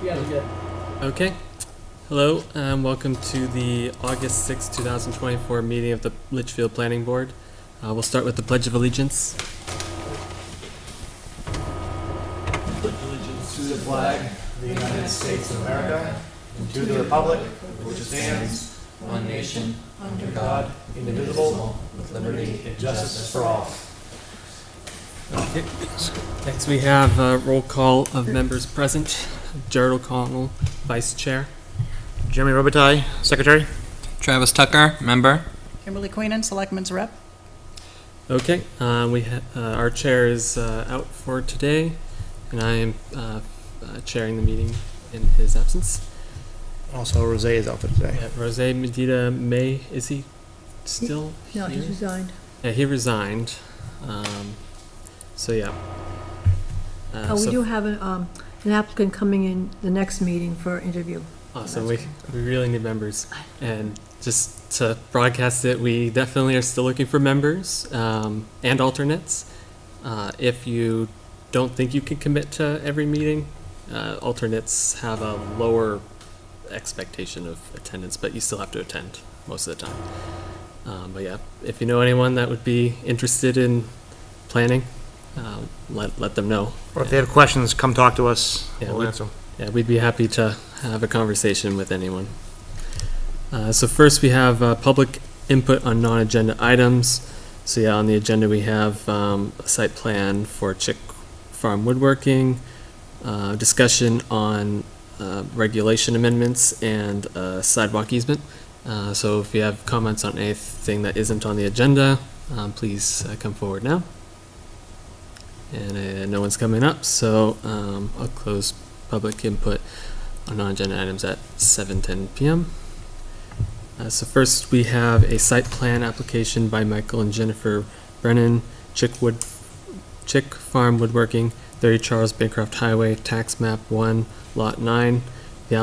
You guys are good. Okay. Hello, and welcome to the August 6, 2024 meeting of the Litchfield Planning Board. We'll start with the Pledge of Allegiance. Pledge allegiance to the flag of the United States of America and to the republic which stands, one nation, under God, indivisible, with liberty and justice for all. Okay. Next we have a roll call of members present. Jared O'Connell, Vice Chair. Jeremy Robitaille, Secretary. Travis Tucker, member. Kimberly Queenan, Selectman's Rep. Okay, our chair is out for today, and I am chairing the meeting in his absence. Also, Rosé is out for today. Yeah, Rosé Medina May, is he still No, here? he resigned. Yeah, he resigned. So yeah. We do have an applicant coming in the next meeting for interview. Awesome. We really need members. And just to broadcast it, we definitely are still looking for members and alternates. If you don't think you can commit to every meeting, alternates have a lower expectation of attendance, but you still have to attend most of the time. But yeah, if you know anyone that would be interested in planning, let them know. Or if they have questions, come talk to us. Yeah, We'll answer them. Yeah, we'd be happy to have a conversation with anyone. So first we have public input on non-agenda items. So yeah, on the agenda we have a site plan for Chick Farm Woodworking, discussion on regulation amendments and sidewalk easement. So if you have comments on anything that isn't on the agenda, please come forward now. And no one's coming up, so I'll close public input on non-agenda items at 7:10 p.m. So first we have a site plan application by Michael and Jennifer Brennan, Chick Farm Woodworking, 30 Charles Bancroft Highway, tax map 1, lot 9. The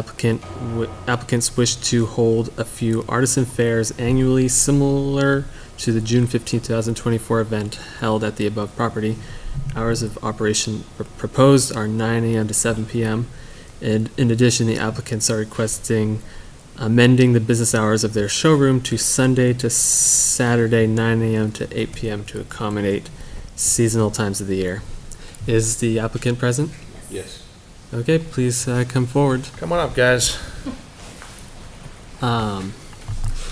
applicants wish to hold a few artisan fairs annually similar to the June 15, 2024 event held at the above property. Hours of operation proposed are 9 a.m. to 7 p.m. And in addition, the applicants are requesting amending the business hours of their showroom to Sunday to Saturday, 9 a.m. to 8 p.m. to accommodate seasonal times of the year. Is the applicant present? Yes. Okay, please come forward. Come on up, guys.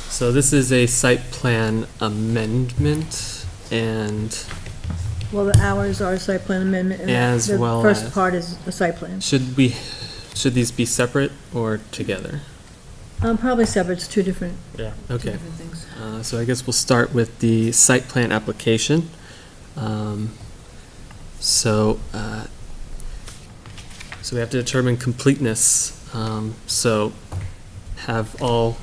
So this is a site plan amendment, and Well, the hours are a site plan amendment, and As the well first as- part is a site plan. should these be separate or together? Probably separate, it's two different Okay. things. So I guess we'll start with the site plan application. So we have to determine completeness. So have all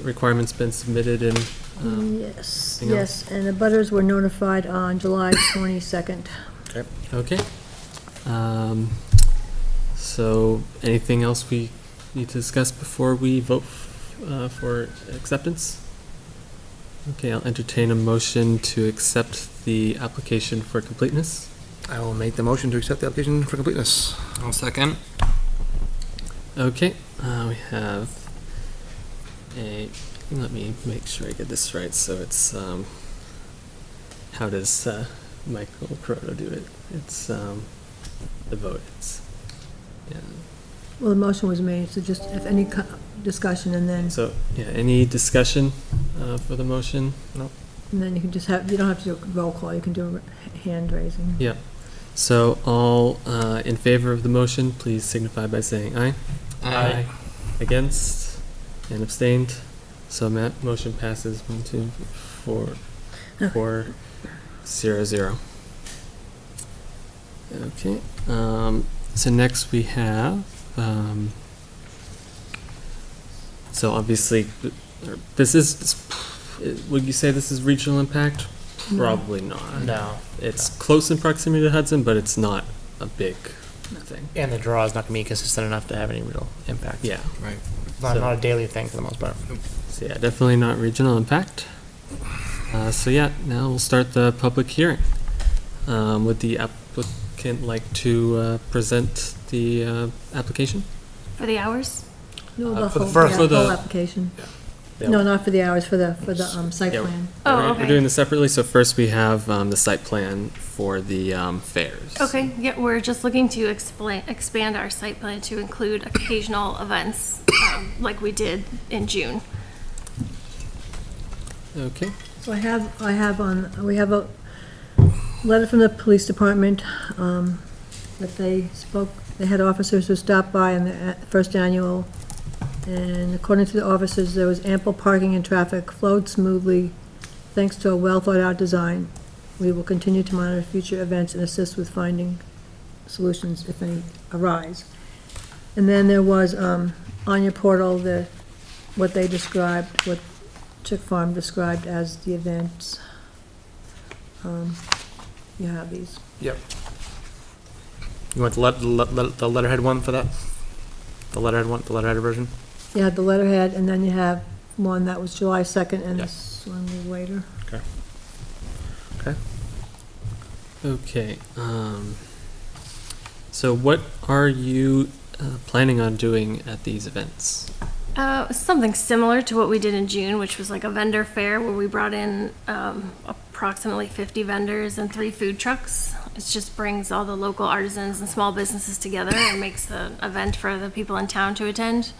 requirements been submitted in? Yes, anything yes, and the butters were notified on July 22nd. Okay. So anything else we need to discuss before we vote for acceptance? Okay, I'll entertain a motion to accept the application for completeness. I will make the motion to accept the application for completeness. I'll second. Okay, we have let me make sure I get this right. So it's, how does Michael Corotto do it? It's the vote. Yeah. Well, the motion was made, so just if any discussion, and then, So, yeah, any discussion for the motion? and then you can just have, you don't have to do a roll call, you can do a hand raising. Yeah. So all in favor of the motion, please signify by saying aye. Aye. Against and abstained. So motion passes 1, 2, 4, 4, 0, 0. Okay. So next we have, so obviously this is, would you say this is regional impact? No. Probably not. No. It's close in proximity to Hudson, but it's not a big thing. And the draw is not going to be consistent enough to have any real impact. Yeah. Right. Not a daily thing for the most part. So yeah, definitely not regional impact. So yeah, now we'll start the public hearing. Would the applicant applicant like to present the application? For the hours? No, the for the whole, first- yeah, for the- whole application. Yeah. No, not for the hours, for the site Yeah. plan. Oh, We're okay. doing this separately, so first we have the site plan for the fairs. Okay, yeah, we're just looking to expand our site plan to include occasional events, like we did in June. Okay. So we have a letter from the police department, that they had officers who stopped by on the first annual, and according to the officers, there was ample parking and traffic flowed smoothly thanks to a well-thought-out design. We will continue to monitor future events and assist with finding solutions if any arise. And then there was, on your portal, what they described, what Chick Farm described as the events. You have these. Yep. You want the letterhead one for that? The letterhead one, the letterhead version? You had the letterhead, and then you have one that was July 2nd, and Yeah. this one was later. Okay. So what are you planning on doing at these events? Something similar to what we did in June, which was like a vendor fair where we brought in approximately 50 vendors and 3 food trucks. It just brings all the local artisans and small businesses together and makes the event for the people in town to attend.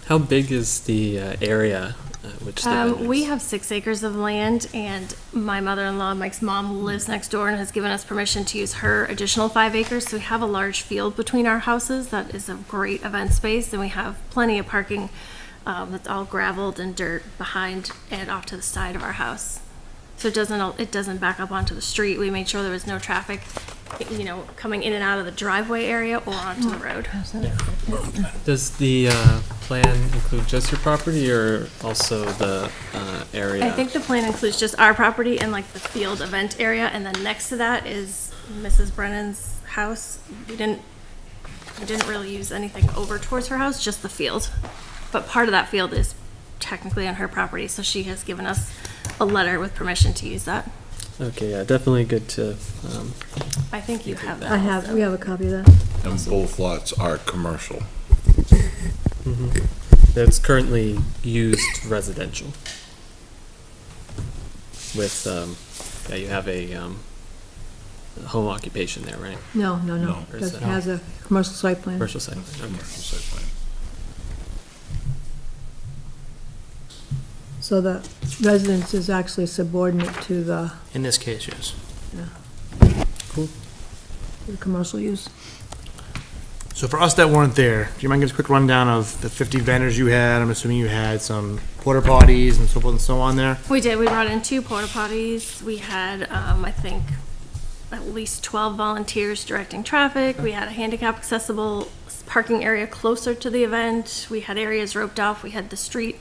How big is the area which the vendors? We have 6 acres of land, and my mother-in-law, Mike's mom, lives next door and has given us permission to use her additional 5 acres. So we have a large field between our houses that is a great event space, and we have plenty of parking that's all gravelled and dirt behind and off to the side of our house. So it doesn't back up onto the street. We made sure there was no traffic, coming in and out of the driveway area or onto the road. Does the plan include just your property or also the area? I think the plan includes just our property and like the field event area, and then next to that is Mrs. Brennan's house. We didn't really use anything over towards her house, just the field. But part of that field is technically on her property, so she has given us a letter with permission to use that. Okay, yeah, definitely good to. I think you have I that. have, we have a copy of that. And both lots are commercial. That's currently used residential. With yeah, you have a home occupation there, right? No. No. Because it has a commercial site plan. Commercial site. Okay. Commercial site plan. So the residence is actually subordinate to the In this case, yes. commercial use. So for us that weren't there, do you mind giving us a quick rundown of the 50 vendors you had? I'm assuming you had some porta potties and so forth and so on there. We did. We brought in 2 porta potties. We had, I think, at least 12 volunteers directing traffic. We had a handicap accessible parking area closer to the event. We had areas roped off. We had the street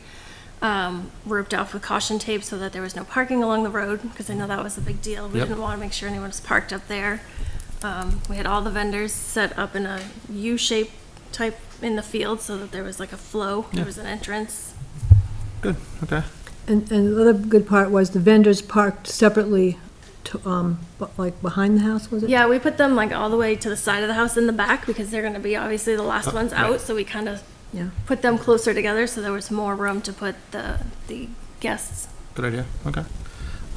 roped off with caution tape so that there was no parking along the road, because I know that was a big deal. We Yep. didn't want to make sure anyone was parked up there. We had all the vendors set up in a U-shape type in the field so that there was like a flow. There was an entrance. Good, okay. And the other good part was the vendors parked separately to, like behind the house, was it? Yeah, we put them like all the way to the side of the house in the back because they're going to be obviously the last ones out. So we kind of Yeah. put them closer together so there was more room to put the guests. Good idea, okay.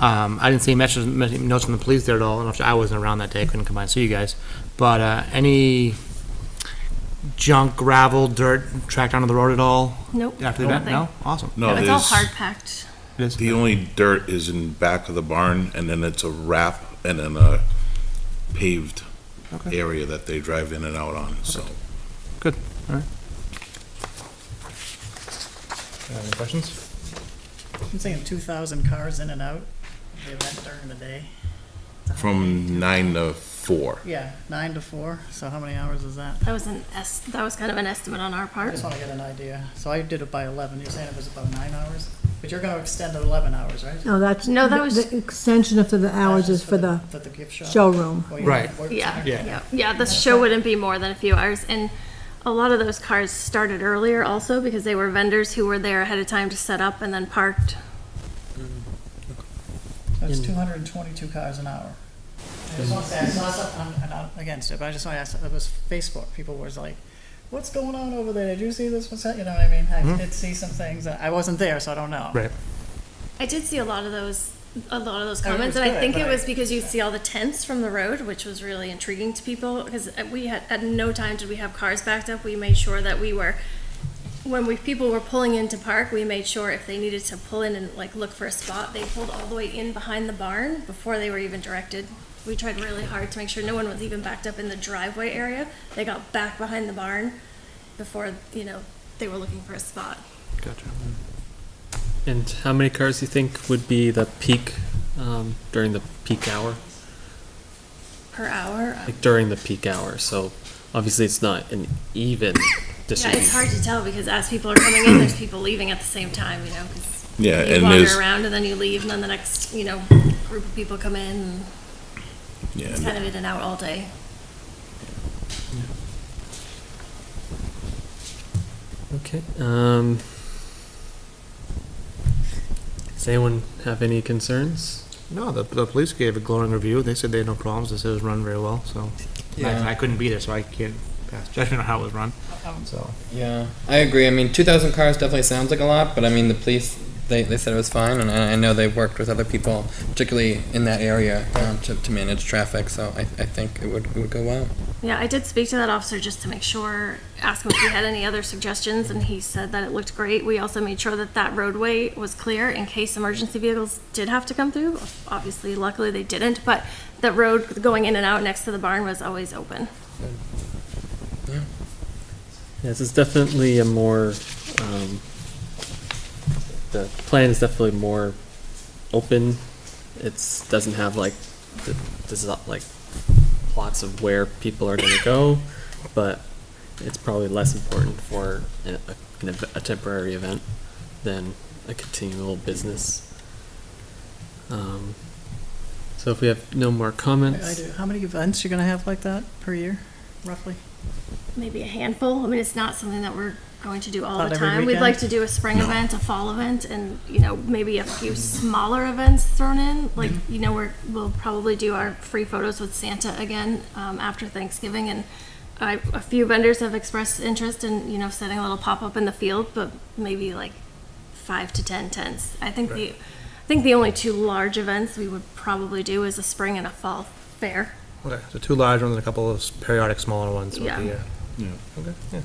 I didn't see many notes from the police there at all, and I wasn't around that day, I couldn't come by and see you guys. But any junk, gravel, dirt tracked onto the road at all Nope. after the event? nothing. No? Awesome. No, It's all there's, hard packed. It is. the only dirt is in back of the barn, and then it's a wrap and then a paved Okay. area that they drive in and out on, so. Good, all right. Any questions? I'm saying 2,000 cars in and out, the event during the day. From 9 to 4. Yeah, 9 to 4, so how many hours is that? That was kind of an estimate on our I part. just want to get an idea. So I did it by 11, you're saying it was about 9 hours? But you're going to extend to 11 hours, right? No, that's, No, that was- the extension of the hours is for the For the gift shop? showroom. Or you Right. work Yeah, center? yeah. The show wouldn't be more than a few hours, and a lot of those cars started earlier also because they were vendors who were there ahead of time to set up and then parked. That's 222 cars an hour. I just want to say, I saw something, I'm not against it, but I just want to ask, it was Facebook, people was like, what's going on over there? Did you see this? What's that? You know what I mean? I did see some things, I wasn't there, so I don't know. Right. I did see a lot of those Oh, it comments, was and I good, think but it I- was because you see all the tents from the road, which was really intriguing to people, because we had, at no time did we have cars backed up. We made sure that we were, when people were pulling into park, we made sure if they needed to pull in and like look for a spot, they pulled all the way in behind the barn before they were even directed. We tried really hard to make sure no one was even backed up in the driveway area. They got back behind the barn before, they were looking for a spot. Gotcha. And how many cars do you think would be the peak during the peak hour? Per hour? Like during the peak hour. So obviously it's not an even Yeah, distribution. it's hard to tell because as people are coming in, there's people leaving at the same time, 'cause Yeah, you and wander there's, around and then you leave and then the next, group of people come in and yeah, it's kind of in and out all day. Okay. Does anyone have any concerns? No, the police gave a glowing review. They said they had no problems. They said it was run very well. So I couldn't be there, so I can't pass judgment on how it was run. So Yeah, I agree. I mean, 2,000 cars definitely sounds like a lot, but I mean, the police, they said it was fine, and I know they've worked with other people, particularly in that area, to manage traffic, so I think it would go well. Yeah, I did speak to that officer just to make sure, ask him if he had any other suggestions, and he said that it looked great. We also made sure that that roadway was clear in case emergency vehicles did have to come through. Obviously, luckily they didn't, but the road going in and out next to the barn was always open. Yes, it's definitely a more, the plan is definitely more open. It's, doesn't have like, there's not like plots of where people are gonna go, but it's probably less important for a temporary event than a continual business. So if we have no more comments. I do. How many events you gonna have like that per year, roughly? Maybe a handful. I mean, it's not something that we're going to do all Not the every time. We'd weekend? like to do a spring event, a fall event, and, maybe a few smaller events thrown in. Like, we'll probably do our free photos with Santa again, after Thanksgiving. And a few vendors have expressed interest in, setting a little pop-up in the field, but maybe like 5 to 10 tents. I think the only two large events we would probably do is a spring and a fall fair. okay, so 2 large ones and a couple of periodic smaller ones. Yeah. yeah. Okay. Yeah.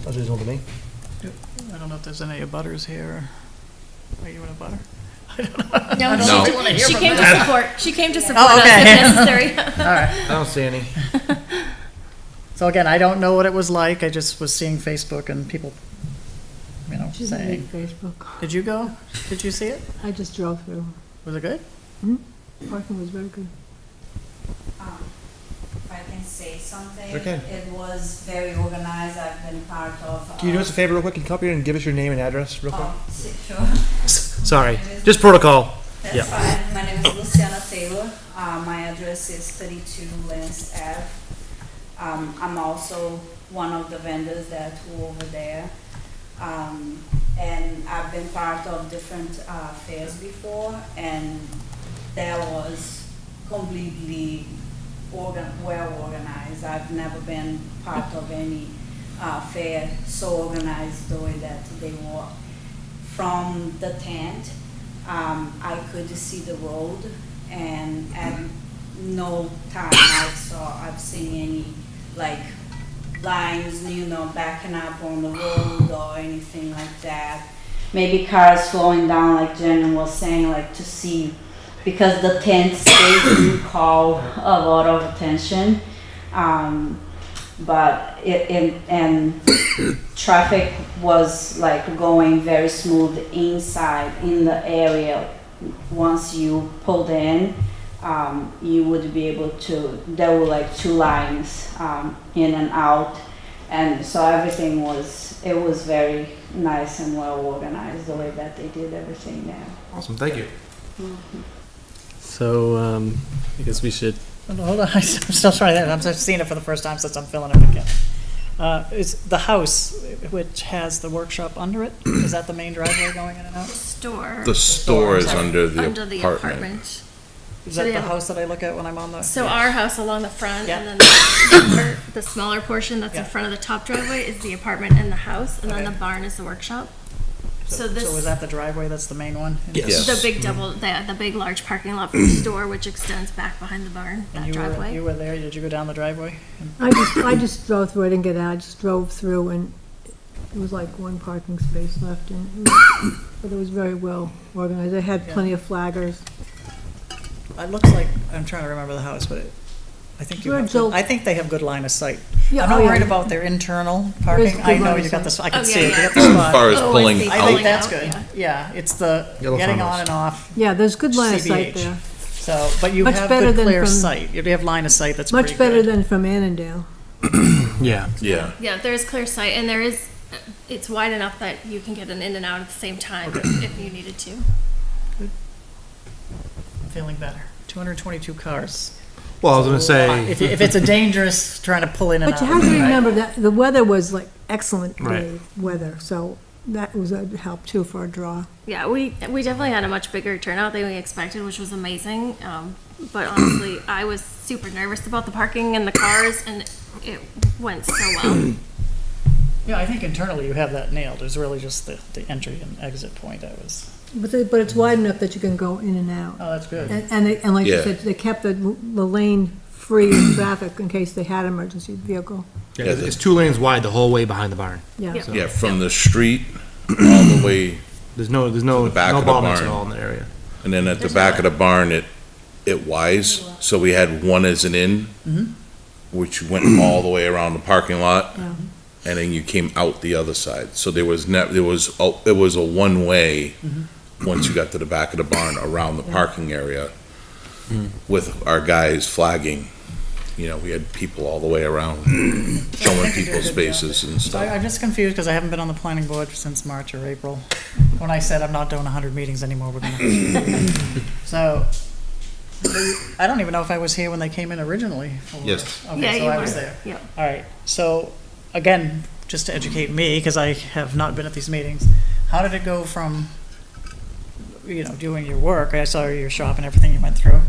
Sounds reasonable to me. I don't know if there's any abutters here. Are you in a butter? No, No. she came to support. She came to support Oh, us okay. if necessary. All right. I don't see any. So again, I don't know what it was like. I just was seeing Facebook and people, She's on saying. Facebook. Did you go? Did you see it? I just drove through. Was it good? Parking was very good. If I can say something. Sure can. It was very organized. I've been part of. Can you do us a favor real quick and come up here and give us your name and address real quick? Sure. Sorry, just protocol. That's Yeah. fine. My name is Luciana Taylor. My address is 32 Lance Ave. I'm also one of the vendors that were over there. And I've been part of different fairs before, and that was completely well organized. I've never been part of any fair so organized the way that they were. From the tent, I could see the road, and at no time I've seen any like lines, backing up on the road or anything like that. Maybe cars slowing down, like Jen was saying, like to see, because the tents they do call a lot of attention. But and traffic was like going very smooth inside in the area. Once you pulled in, you would be able to, there were like 2 lines in and out, and so everything was very nice and well organized the way that they did everything there. Awesome, thank you. So I guess we should. Hold on, I'm still trying that. I'm just seeing it for the first time since I'm filling it again. Is the house, which has the workshop under it, is that the main driveway going in and out? Store. The store is Sorry. under the Under the apartment. apartment. Is So that they the have- house that I look at when I'm on the? So our house along the front, Yeah. and then the smaller portion that's in Yeah. front of the top driveway is the apartment and the house, and then Okay. the barn is the workshop. So this, So is that the driveway, that's the main one? Yes. the big the big large parking lot for the store, which extends back behind the barn, And that you driveway. were there, did you go down the driveway? I just drove through, I didn't get out, I just drove through, and it was like one parking space left, and but it was very well organized. They had plenty of flaggers. It looks like, I'm trying to remember the house, but I think you Where have, Joe- I think they have good line of sight. Yeah, I'm not oh, yeah. worried about their internal There is parking. good I know line of you got sight. this, I can Oh, see yeah, it, you yeah. got the As spot. far as Oh, I pulling see. I out, think Pulling that's out, good. yeah. Yeah, it's the Yellow getting farmhouse. on and off. Yeah, there's good line of sight CBH. there. So, but you Much have better good than clear from- sight. You have line of sight that's pretty Much better good. than from Annandale. Yeah. yeah. Yeah, there's clear sight, and it's wide enough that you can get an in and out at the same time if you needed to. I'm feeling better. 222 cars. Well, I was gonna say, If it's a dangerous trying to pull in and But out. you have to right? remember that the weather was like excellent Right. weather, so that was a help too for a draw. Yeah, we definitely had a much bigger turnout than we expected, which was amazing. But honestly, I was super nervous about the parking and the cars, and it went so well. Yeah, I think internally you have that nailed. It was really just the entry and exit point that was, But it's wide enough that you can go in and out. oh, that's good. And like you Yeah. said, they kept the lane free of traffic in case they had an emergency vehicle. yeah, it's 2 lanes wide the whole way behind the barn. Yeah. Yeah. Yeah, from the street all the way, There's no back of the bottlenecks at barn. all in the area. and then at the back of the barn, it wise, so we had one as an in, which went all the way around the parking lot, Yeah. and then you came out the other side. So it was a one-way, once you got to the back of the barn, around the parking area, with our guys flagging. You know, we had people all the way around, showing people's spaces and So stuff. I'm just confused because I haven't been on the planning board since March or April. When I said I'm not doing 100 meetings anymore, we're gonna. So, I don't even know if I was here when they came in originally. Yes. Okay, Yeah, so you I were. was there. Yeah. All right, so, again, just to educate me, because I have not been at these meetings, how did it go from, doing your work, I saw your shop and everything you went through,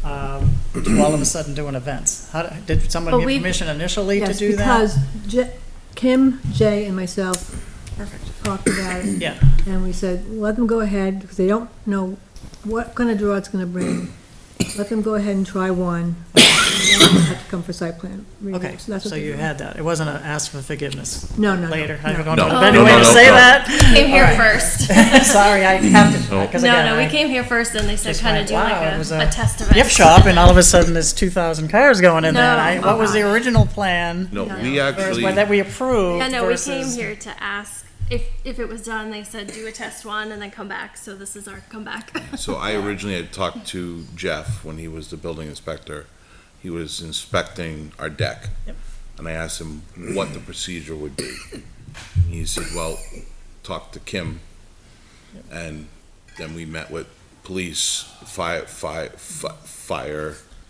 to all of a sudden doing events? Did someone Well, give we- permission initially to Yes, do that? because Kim, Jay, and myself Perfect, talked about it, yeah, and we said, let them go ahead, because they don't know what kind of draw it's gonna bring. Let them go ahead and try one, and then they have to come for site plan review. okay, that's what so they you did. had that, it wasn't a ask for forgiveness No, no, no. later? I no. don't No. know No, any no, way to no, say no. that. Came here All right. first. Sorry, I have to, No. because No, again, no, we I came here first, and they said just kind went, of do wow, like it was a test event. gift shop, and all of a sudden there's 2,000 cars going in there, and No. what was the original plan? No, No. we Versus actually. what that we approved Yeah, no, we came versus- here to ask if it was done. They said do a test one and then come back. So this is our comeback. So I originally had talked to Jeff when he was the building inspector. He was inspecting our deck. Yep. And I asked him what the procedure would be. He said, well, talk to Kim. And then we met with police, fire,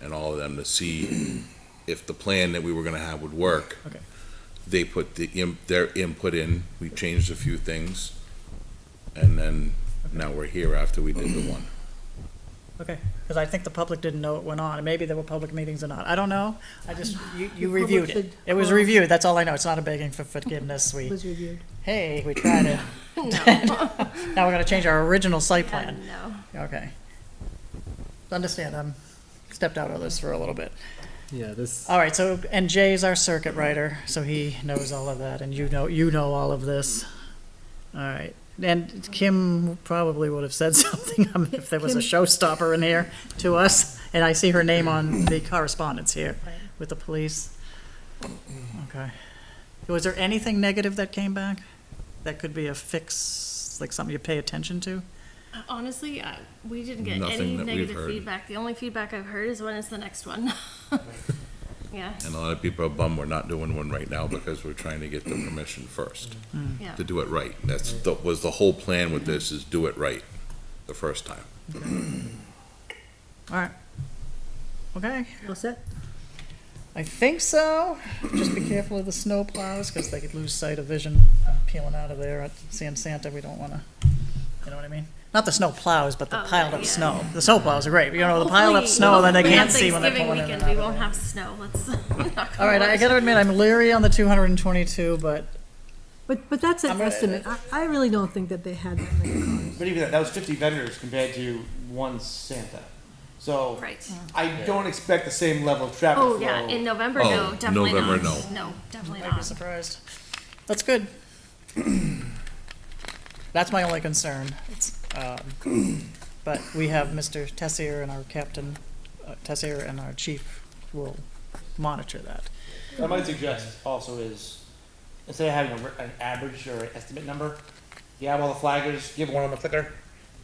and all of them to see if the plan that we were gonna have would work. Okay. They put their input in, we changed a few things, and then now we're here after we did the one. Okay, because I think the public didn't know it went on, and maybe there were public meetings or not, I don't know, I just, you The reviewed public it. should- It was reviewed, that's all I know, it's not a begging for forgiveness, It was reviewed. hey, we tried it, No, now we're gonna change our original site plan. no. Okay. Understand, I'm stepped out of this for a little bit. Yeah, this. All right, so, and Jay's our circuit writer, so he knows all of that, and you know all of this. All right, and Kim probably would have said something if there was a showstopper in here to us, and I see her name on the correspondence here with the police. Okay. Was there anything negative that came back? That could be a fix, like something you pay attention to? Honestly, we didn't get Nothing any that we've negative heard. feedback. The only feedback I've heard is when is the next one. Yeah, And a lot of people are bummed we're not doing one right now because we're trying to get the permission first, yeah. to do it right. Was the whole plan with this, is do it right the first time. All right. Okay, All set? I think so. Just be careful of the snow plows, because they could lose sight of vision peeling out of there at seeing Santa. We don't want to, you know what I mean? not the snow plows, but the Oh, piled up yeah. snow. The snow plows are great, you know, the piled up Hopefully- snow, then they hopefully can't on see when they're Thanksgiving pulling in weekend, and we out of won't there. have snow, let's knock All right, on I wood. gotta admit, I'm leery on the 222, but But that's I'm an gonna- estimate. I really don't think that they had that many cars. But even that was 50 vendors compared to one Santa. So Right. I don't expect the same level of traffic Oh, flow. yeah, in November, Oh, no, definitely not. November, No, definitely I'd be not. surprised. That's good. That's my only concern. It's, but we have Mr. Tessier and our captain, Tessier and our chief will monitor that. What I might suggest also is, instead of having an average or an estimate number, you have all the flaggers, give one of them a clicker,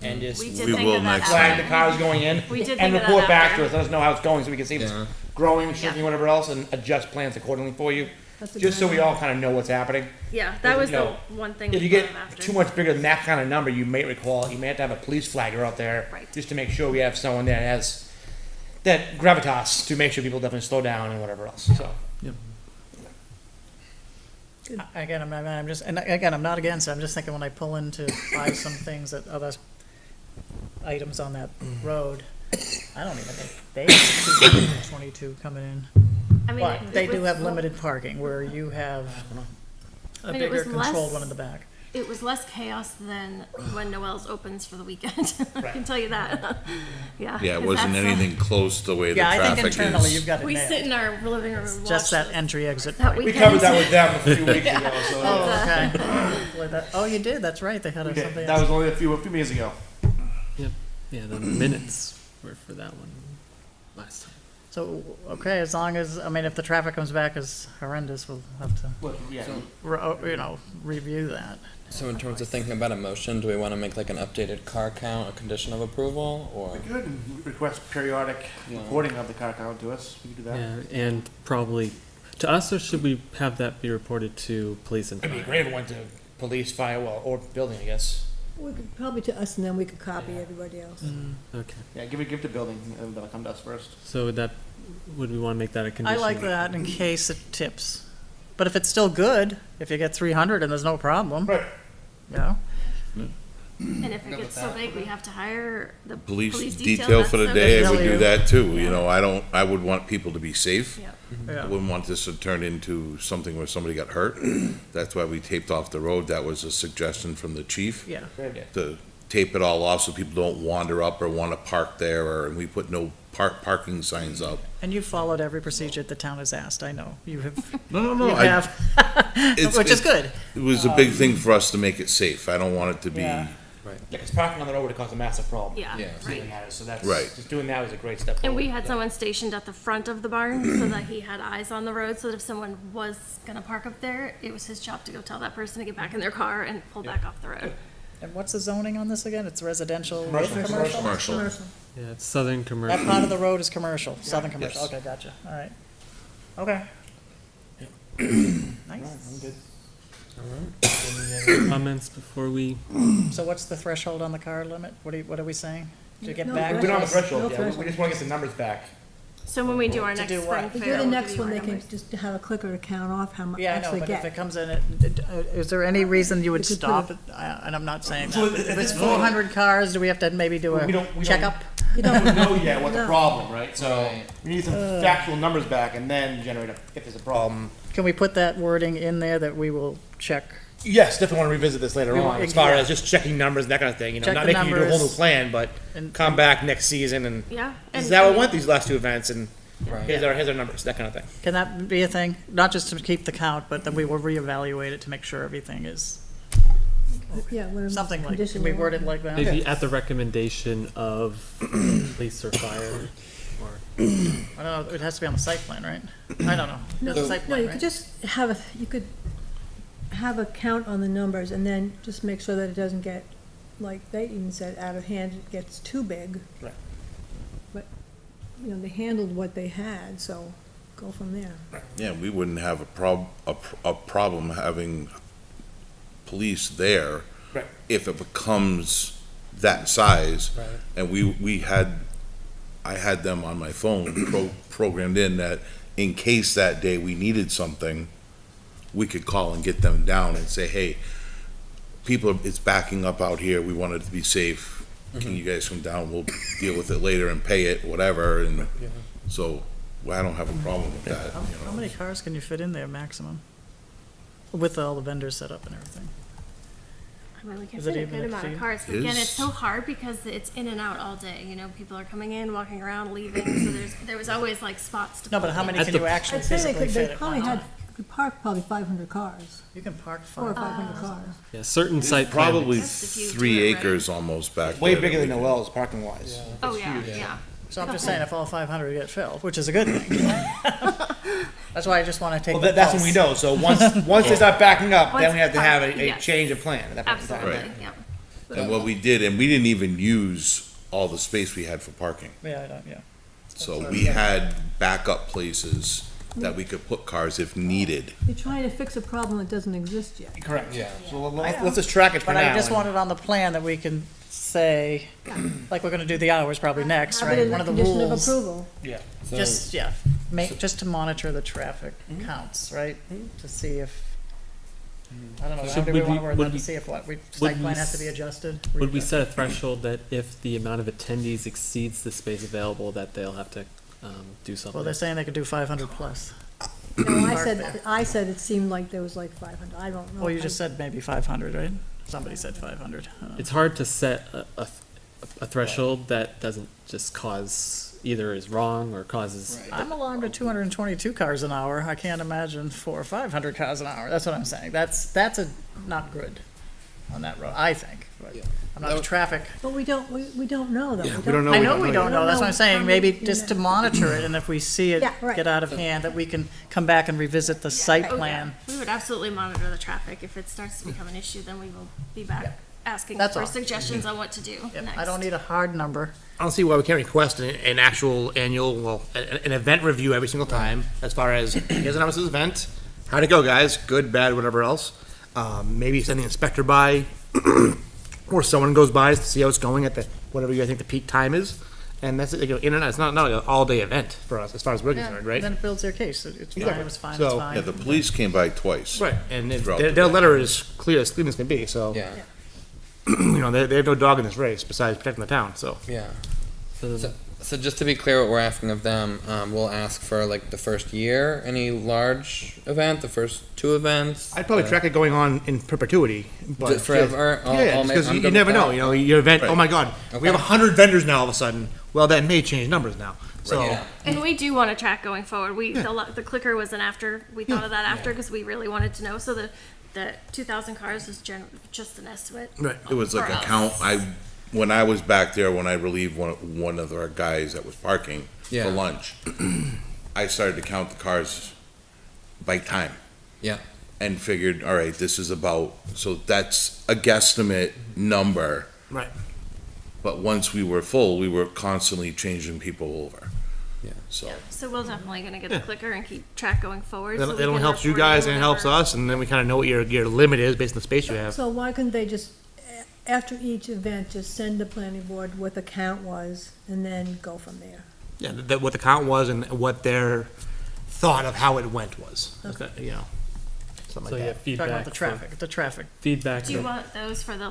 and just We We did think will of that next flag the after. cars going in. We did And think of that report back after. to us, let us know how it's going, so we can see if Yeah. it's growing, shrinking, Yeah. whatever else, and adjust plans accordingly for you. That's a Just good so we all kind of know what's happening. Yeah, that was You the know, one thing If we you get thought of after. too much bigger than that kind of number, you may recall, you may have to have a police flagger out there. Right. Just to make sure we have someone that has that gravitas to make sure people definitely slow down and whatever else, so. Again, I'm just, and again, I'm not against it, I'm just thinking when I pull in to buy some things at other items on that road, I don't even think they have 222 coming in. I mean, But it they do was- have limited parking where you have a I mean, it bigger was controlled less- one in the back. It was less chaos than when Noel's opens for the weekend. I Right. can tell you that. Yeah. Yeah, it 'cause wasn't that's, anything close to the way the Yeah, I think traffic internally is. you've got it We sit nailed. in our living room and watch Just that the- entry exit that point. We covered that weekend. with them a few weeks ago, so. Oh, okay. Like that- Oh, you did, that's right, they had We a did. something That else. was only a few years ago. Yeah, the minutes were for that one last time. So, okay, as long as, I mean, if the traffic comes back as horrendous, we'll have to, Well, yeah. you know, review that. So in terms of thinking about a motion, do we want to make like an updated car count a condition of approval, or? We could request periodic reporting of the car count to us. We could do that. Yeah, and probably to us, or should we have that be reported to police and It'd be fire? great if it went to police, fire, well, or building, I guess. We could, probably to us, and then we could copy everybody else. Okay, Yeah, give it to building, and they'll come to us first. so would we want to make that a I condition? like that in case it tips. But if it's still good, if you get 300 and there's no problem, Right. you know? And if it gets so big, we have to hire the Police detail for the that's day, I Tell would you. do that too, you know, I would want people to be safe. Yeah. I Yeah. wouldn't want this to turn into something where somebody got hurt. That's why we taped off the road, that was a suggestion from the chief. Yeah. Great idea. To tape it all off so people don't wander up or wanna park there, and we put no parking signs up. And you followed every procedure the town has asked, I know. You have, No, you have, which is good. It was a big thing for us to make it safe, I don't want it to be, Yeah. Yeah, 'cause parking on the road would cause a massive problem. Yeah, Yeah. right. So that's, Right. just doing that was a great step And forward. we had someone stationed at the front of the barn so that he had eyes on the road, so that if someone was gonna park up there, it was his job to go tell that person to get back in their car and pull back off the road. And what's the zoning on this again? It's residential with Commercial. commercial? commercial. Yeah, it's southern That commercial. part of the road is commercial, southern commercial, Yes. okay, gotcha, all right. Okay. Nice. I'm good. Any other comments before we? So what's the threshold on the car limit? What are we saying? To get No back? We're not on the to- threshold No yet, threshold. we just wanna get some numbers back. So when we do our To next do what? spring If fair, you're the we'll next give you one, our they can numbers. just have a clicker to count off how much Yeah, I know, actually but if get. it comes in at, is there any reason you would You could put stop a- it? And I'm not saying So that. at If this it's point- 400 cars, do we have to maybe do We a don't- checkup? You We don't, don't know yet what's the No. problem, right? So, Right. we need some factual numbers back and then generate if there's a problem. Can we put that wording in there that we will check? Yes, definitely wanna revisit this later We on, want- as far yeah. as just checking numbers and that kind of thing, you know, Check not the making you do a whole new numbers. plan, but And- come back next season and Yeah. this is and- how I it mean, went these last two events, and Right. here's our numbers, that kind of thing. Can that be a thing? Not just to keep the count, but that we will reevaluate it to make sure everything is, yeah, whatever. something like, condition can we you word want. it like that? Maybe at the recommendation of police or fire, or I don't know, it has to be on the site plan, right? I don't know. No, There's a site no, plan, you could right? just have you could have a count on the numbers and then just make sure that it doesn't get, like they even said, out of hand, it gets too big. Right. But, you know, they handled what they had, so go from there. Yeah, we wouldn't have a problem having police there. Right. If it becomes that size. Right. And I had them on my phone programmed in that in case that day we needed something, we could call and get them down and say, hey, it's backing up out here, we want it to be safe. can you guys come down, we'll deal with it later and pay it, whatever, and so, well, I don't have a problem with that, How you know. how many cars can you fit in there maximum? With all the vendors set up and everything? I mean, we can Is it fit a even good amount of exceed? cars, but again, it's Is- so hard because it's in and out all day, you know, people are coming in, walking around, leaving, so there was always like spots to. No, but park how in. many At can the- you actually I'd say physically they fit at probably one had, time? could park probably 500 cars, You can park 400 or five. 500 cars. Yeah, certain site plan. Probably Just if you do 3 it right. acres almost back Way there bigger that than we Noel's parking wise. Oh, yeah, yeah. So I'm just saying, if all 500 get filled, which is a good thing. That's why I just want to take Well, the that's when we pulse. know. So once they start backing up, then Once we have to have a yes. change of plan at that point in time. Absolutely, Right. yeah. And what we did, and we didn't even use all the space we had for parking. Yeah, I don't, yeah. So we had backup places that we could put cars if needed. You're trying to fix a problem that doesn't exist yet. Correct. Yeah. So let's just track it for But now. I just and- want it on the plan that we can say, like we're gonna do the hours probably next, Have it right? in the One of the condition of rules, approval. Yeah. So- just, yeah, just to monitor the traffic counts, right? To see if, I don't know, So how do we would wanna we- word would that, to we- see if what, would site we plan has to s- be adjusted? Would we set a threshold that if the amount of attendees exceeds the space available, that they'll have to do something? Well, they're saying they could do 500 plus. No, I Park said, there. I said it seemed like there was like 500, I don't know. Well, you just said maybe 500, right? Somebody said 500. It's hard to set a threshold that doesn't just cause, either is wrong or causes. I'm alarmed at 222 cars an hour. I can't imagine 400 or 500 cars an hour. That's what I'm saying. That's not good on that road, I think. But I'm not a traffic. But we don't know though. we don't know. I know we don't know. That's what I'm saying. how Maybe many- just to monitor it, and if we see it Yeah, right. get out of hand, that we can come back and revisit the site Oh, yeah. plan. We would absolutely monitor the traffic. If it starts to become an issue, then we will be back asking That's for all. suggestions on what to do Yep, next. I don't need a hard number. I don't see why we can't request an actual annual, well, an event review every single time, as far as, here's an this event, how'd it go, guys, good, bad, whatever else. Maybe send the inspector by, or someone goes by to see how it's going at the, whatever you think the peak time is, and that's it, you know, in and out, it's not like an all-day event for us, as far as we're concerned, right? Then it builds their case. It's fine, it was fine, it's So- fine. Yeah, the police came by twice. Right, and Throughout their the day. letter is clear as can be, so, Yeah, you know, they have no dog in this race besides protecting the town, so. yeah. So So just to be clear, what we're asking of them, we'll ask for like the first year, any large event, the first 2 events. I'd probably track it going on in perpetuity, but. Just forever? Yeah, because you never know, you know, your event, oh Right. my God, we have 100 vendors now all of a sudden, well, that may change numbers now, so. Yeah. And we do want to track going forward. The clicker was an after, we thought of that after because we really wanted to know. So the 2,000 cars is just an estimate. Right. It was like For a us. count, when I was back there, when I relieved one of our guys that was parking Yeah. for lunch, I started to count the cars by time. Yeah. And figured, all right, this is about, so that's a guesstimate number. Right. But once we were full, we were constantly changing people over. Yeah. So, So we're definitely going to get the clicker and keep track going forward. so we It can helps you report guys and it helps whenever- us, and then we kind of know what your limit is based on the space you have. So why couldn't they just, after each event, just send the planning board what the count was and then go from there? Yeah, that what the count was and what their thought of how it went was, you know, something So like yeah, that. feedback. Talking about the traffic. Feedback. Do you want those for the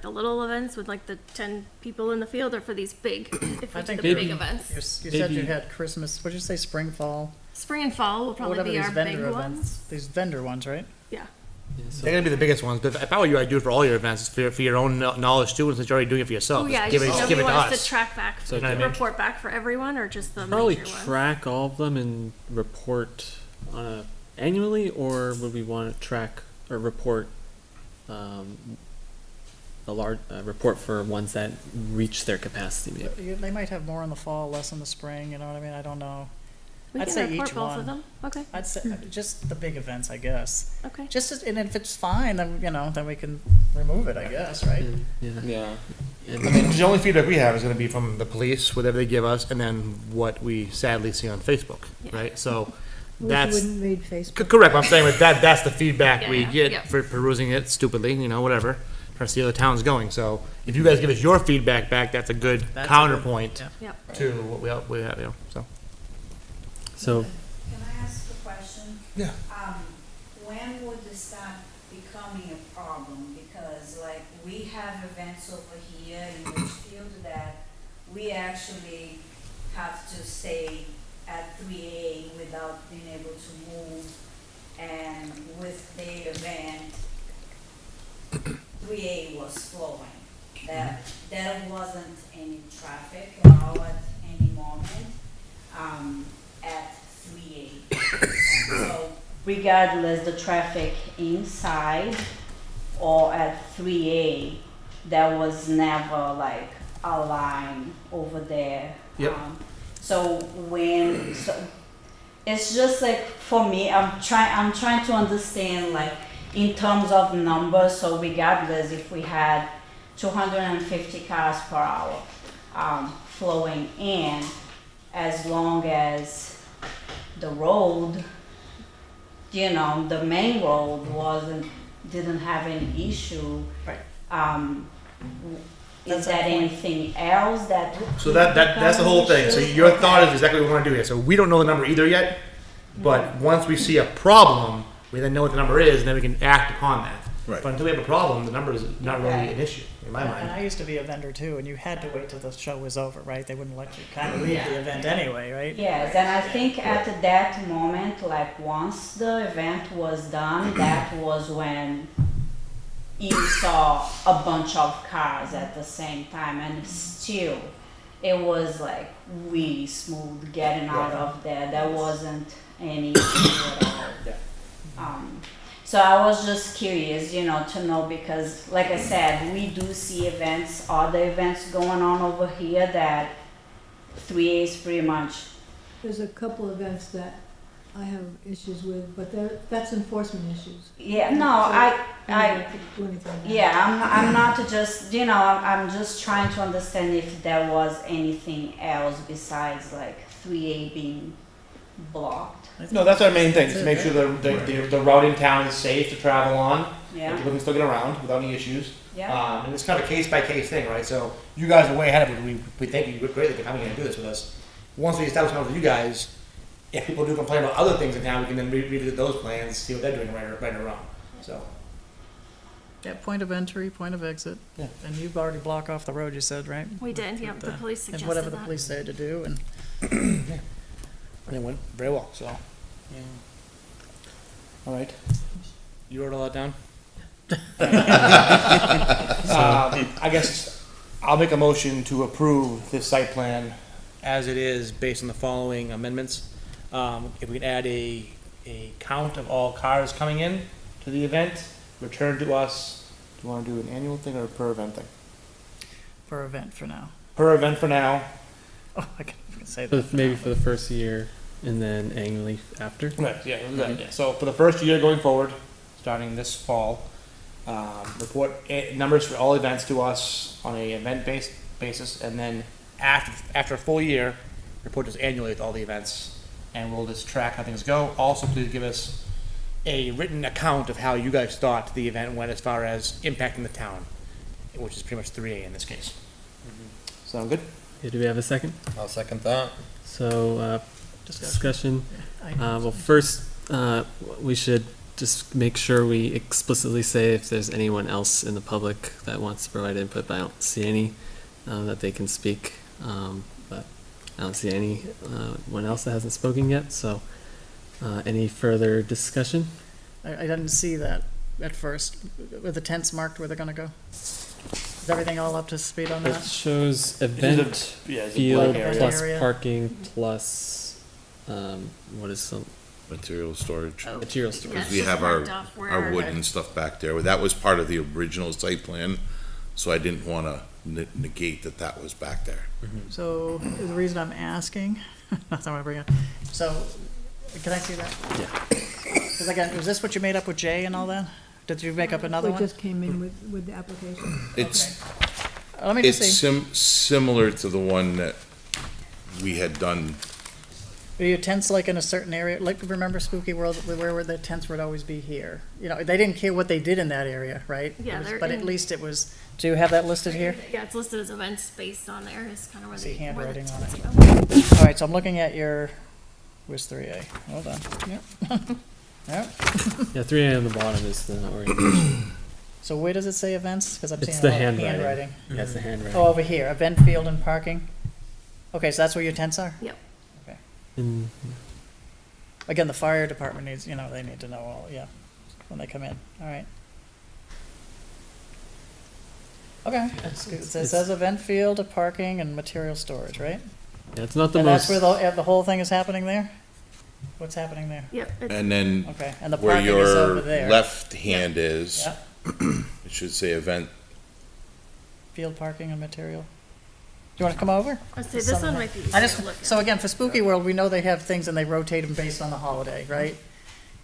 little events with like the 10 people in the field, or for these big? If we I do think the maybe- big events, You said you Maybe- had Christmas, what'd you say, spring, fall? spring and fall will probably Whatever be these our big vendor ones. events. These vendor ones, right? Yeah. Yeah, so- They're gonna be the biggest ones, but if I were you, I'd do it for all your events, for your own knowledge too, and since you're already doing it for yourself, Oh yeah. just give it, you just give it to want us us. to track back, So You know what I mean? report back for everyone, or just the Probably major ones? track all of them and report on a annually, or would we want to track or report a large report for ones that reach their capacity? Maybe. They might have more in the fall, less in the spring, you know what I mean? I don't know. We I'd can say report each both one. of them. Okay. I'd say just the big events, I guess. Okay. And if it's fine, then, you know, then we can remove it, I guess, right? Yeah. Yeah. And- The only feedback we have is gonna be from the police, whatever they give us, and then what we sadly see on Facebook, Yeah. right? So, We that's, wouldn't read Facebook. correct, I'm saying with that, that's the feedback we Yeah, get yeah. for perusing it stupidly, you know, whatever, trying to see how the town's going, so if you guys give us your feedback back, that's a good That's a good- counterpoint yeah. Yep. to what we have, you know, so. So Can I ask a question? Yeah. When would the start becoming a problem because like we have events over here in Litchfield that we actually have to stay at 3A without being able to move. And with the event, 3A was flowing. That there wasn't any traffic at all at any moment at 3A. And so regardless the traffic inside or at 3A, there was never like a line over there. Yep. So it's just like for me, I'm trying to understand like in terms of numbers. So regardless if we had 250 cars per hour flowing in, as long as the road, you know, the main road didn't have any issue. Right. Is that anything else that? So that's the whole thing. So your thought is exactly what we want to do here. So we don't know the number either yet, but once we see a problem, we then know what the number is, and then we can act upon that. Right. But until we have a problem, the number is not really an issue in my And mind. I used to be a vendor too, and you had to wait till the show was over, right? They wouldn't let you kind of leave the event anyway, right? Yes, and I think at that moment, like once the event was done, that was when you saw a bunch of cars at the same time, and still, it was like really smooth getting out of there. There wasn't any issue at all. Yeah. So I was just curious, you know, to know because, like I said, we do see events, other events going on over here that 3A is pretty much. There's a couple events that I have issues with, but that's enforcement issues. Yeah, no, So I can't do anything about it. yeah, I'm not just, you know, I'm just trying to understand if there was anything else besides like 3A being blocked. No, that's our main thing, That's to it, make sure the route in town is safe to travel on. Yeah, People can still get around without any issues. yeah, And it's kind of a case by case thing, right? So you guys are way ahead of it. We thank you greatly for coming in and do this with us. Once we establish plans with you guys, if people do complain about other things in town, we can then revisit those plans, see what they're doing right or wrong. So Yeah, point of entry, point of exit. Yeah. And you've already blocked off the road, you said, right? We did, yeah, the police And suggested whatever the that. police say to do, and and it went very well. So all right, you wrote all that down. I guess I'll make a motion to approve this site plan as it is based on the following amendments. If we can add a count of all cars coming in to the event, return to us. Do you want to do an annual thing or a per event thing? per event for now. Per event for now. Oh, I can say For that. maybe for the first year and then annually after. Right, yeah, we'll do that, yeah. So for the first year going forward, starting this fall, report numbers for all events to us on a event-based basis, and then after a full year, report us annually with all the events, and we'll just track how things go. Also, please give us a written account of how you guys thought the event went as far as impacting the town, which is pretty much 3A in this case. Sound good? Okay, do we have a second? I'll second that. So, discussion. I- Well, first, we should just make sure we explicitly say if there's anyone else in the public that wants to provide input, but I don't see any, that they can speak. But I don't see anyone else that hasn't spoken yet, so, any further discussion? I didn't see that at first. Were the tents marked where they're gonna go? Is everything all up to speed on It that? shows This is event yeah, it's a field blank area. plus Area. parking plus, what is some, Material storage. Oh, material yeah, storage. it's We just have our marked off where our wood and stuff back there. That was part of the original site plan, so I didn't want to negate that was back there. So, the reason I'm asking, that's not what I bring up. So, can I see that? Yeah. Because again, was this what you made up with Jay and all that? Did you make up another We one? just came in with the application. It's Let me just see. similar to the one that we had done. Were your tents like in a certain area? Like, remember Spooky World, where the tents would always be here? You know, they didn't care what they did in that area, right? Yeah, It was- they're But at in- least it was, do you have that listed here? Yeah, it's listed as event space on there, is kind of where See the. handwriting on it. it. All right, so I'm looking at your, where's 3A? Hold on, yep. Yep. Yeah, 3A on the bottom is the orientation. So where does it say events? Because I'm It's seeing the a lot of handwriting. handwriting. Yeah, it's the handwriting. Oh, over here, event field and parking? Okay, so that's where your tents are? Yep. And Again, the fire department needs, they need to know all, yeah, when they come in, all right. Okay, it says event field, parking, and material storage, right? yeah, it's not the And most. that's where the whole thing is happening there? What's happening there? Yep. It's, And then Okay, and the where parking is over your there? left hand is, Yeah. it should say event. Field parking and material. Do you want to come over? I'd say this Some of one that. might be I easier just, to look at. so again, for Spooky World, we know they have things and they rotate them based on the holiday, right?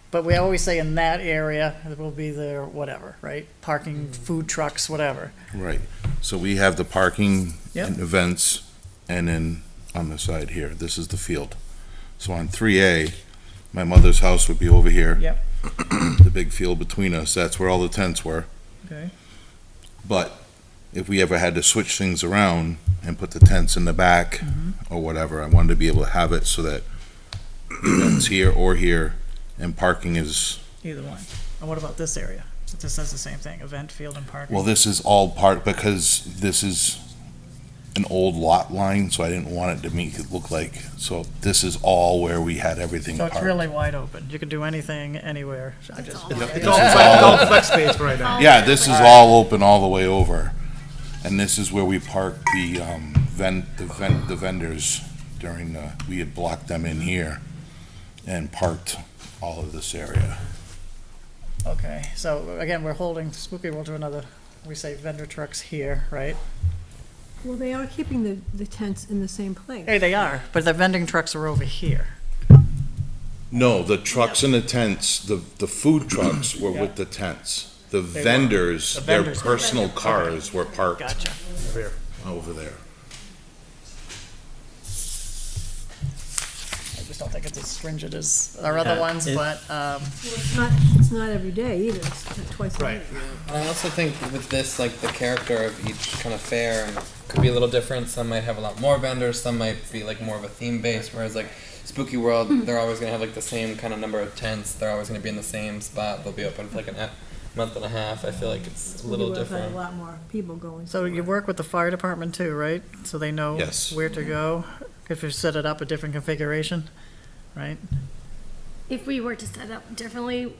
But we always say in that area, it will be there, whatever, right? Parking, food trucks, whatever. Right. So we have the parking Yep. and events, and then on the side here, this is the field. So on 3A, my mother's house would be over here. Yep. The big field between us, that's where all the tents were. Okay. But if we ever had to switch things around and put the tents in the back or whatever, I wanted to be able to have it so that events here or here and parking is, Either one. And what about this area? It just says the same thing, event, field, and parking. well, this is all part, because this is an old lot line, so I didn't want it to make it look like, so this is all where we had everything So it's parked. really wide open. You can do anything, anywhere. I just- all- It's all flex space right now. Yeah, this is all open all the way over. And this is where we park the the vendors during we had blocked them in here and parked all of this area. Okay, so again, we're holding Spooky World to another, we say vendor trucks here, right? Well, they are keeping the tents in the same place. Hey, they are, but the vending trucks are over here. No, the trucks and the tents, the food trucks were with the tents. The vendors, The their vendors. personal cars were parked Gotcha. over there. I just don't think it's as stringent as our other Yeah, ones, it- but, It's not every day either, it's not twice a Right. week. And I also think with this, like the character of each kind of fair could be a little different. Some might have a lot more vendors, some might be like more of a theme base, whereas like Spooky World, they're always gonna have like the same kind of number of tents. They're always gonna be in the same spot. They'll be open for like a month and a half. I feel like it's a little We will have different. a lot more people going. so you work with the fire department too, right? So they know Yes. where to go if you set it up a different configuration, right? If we were to set up differently,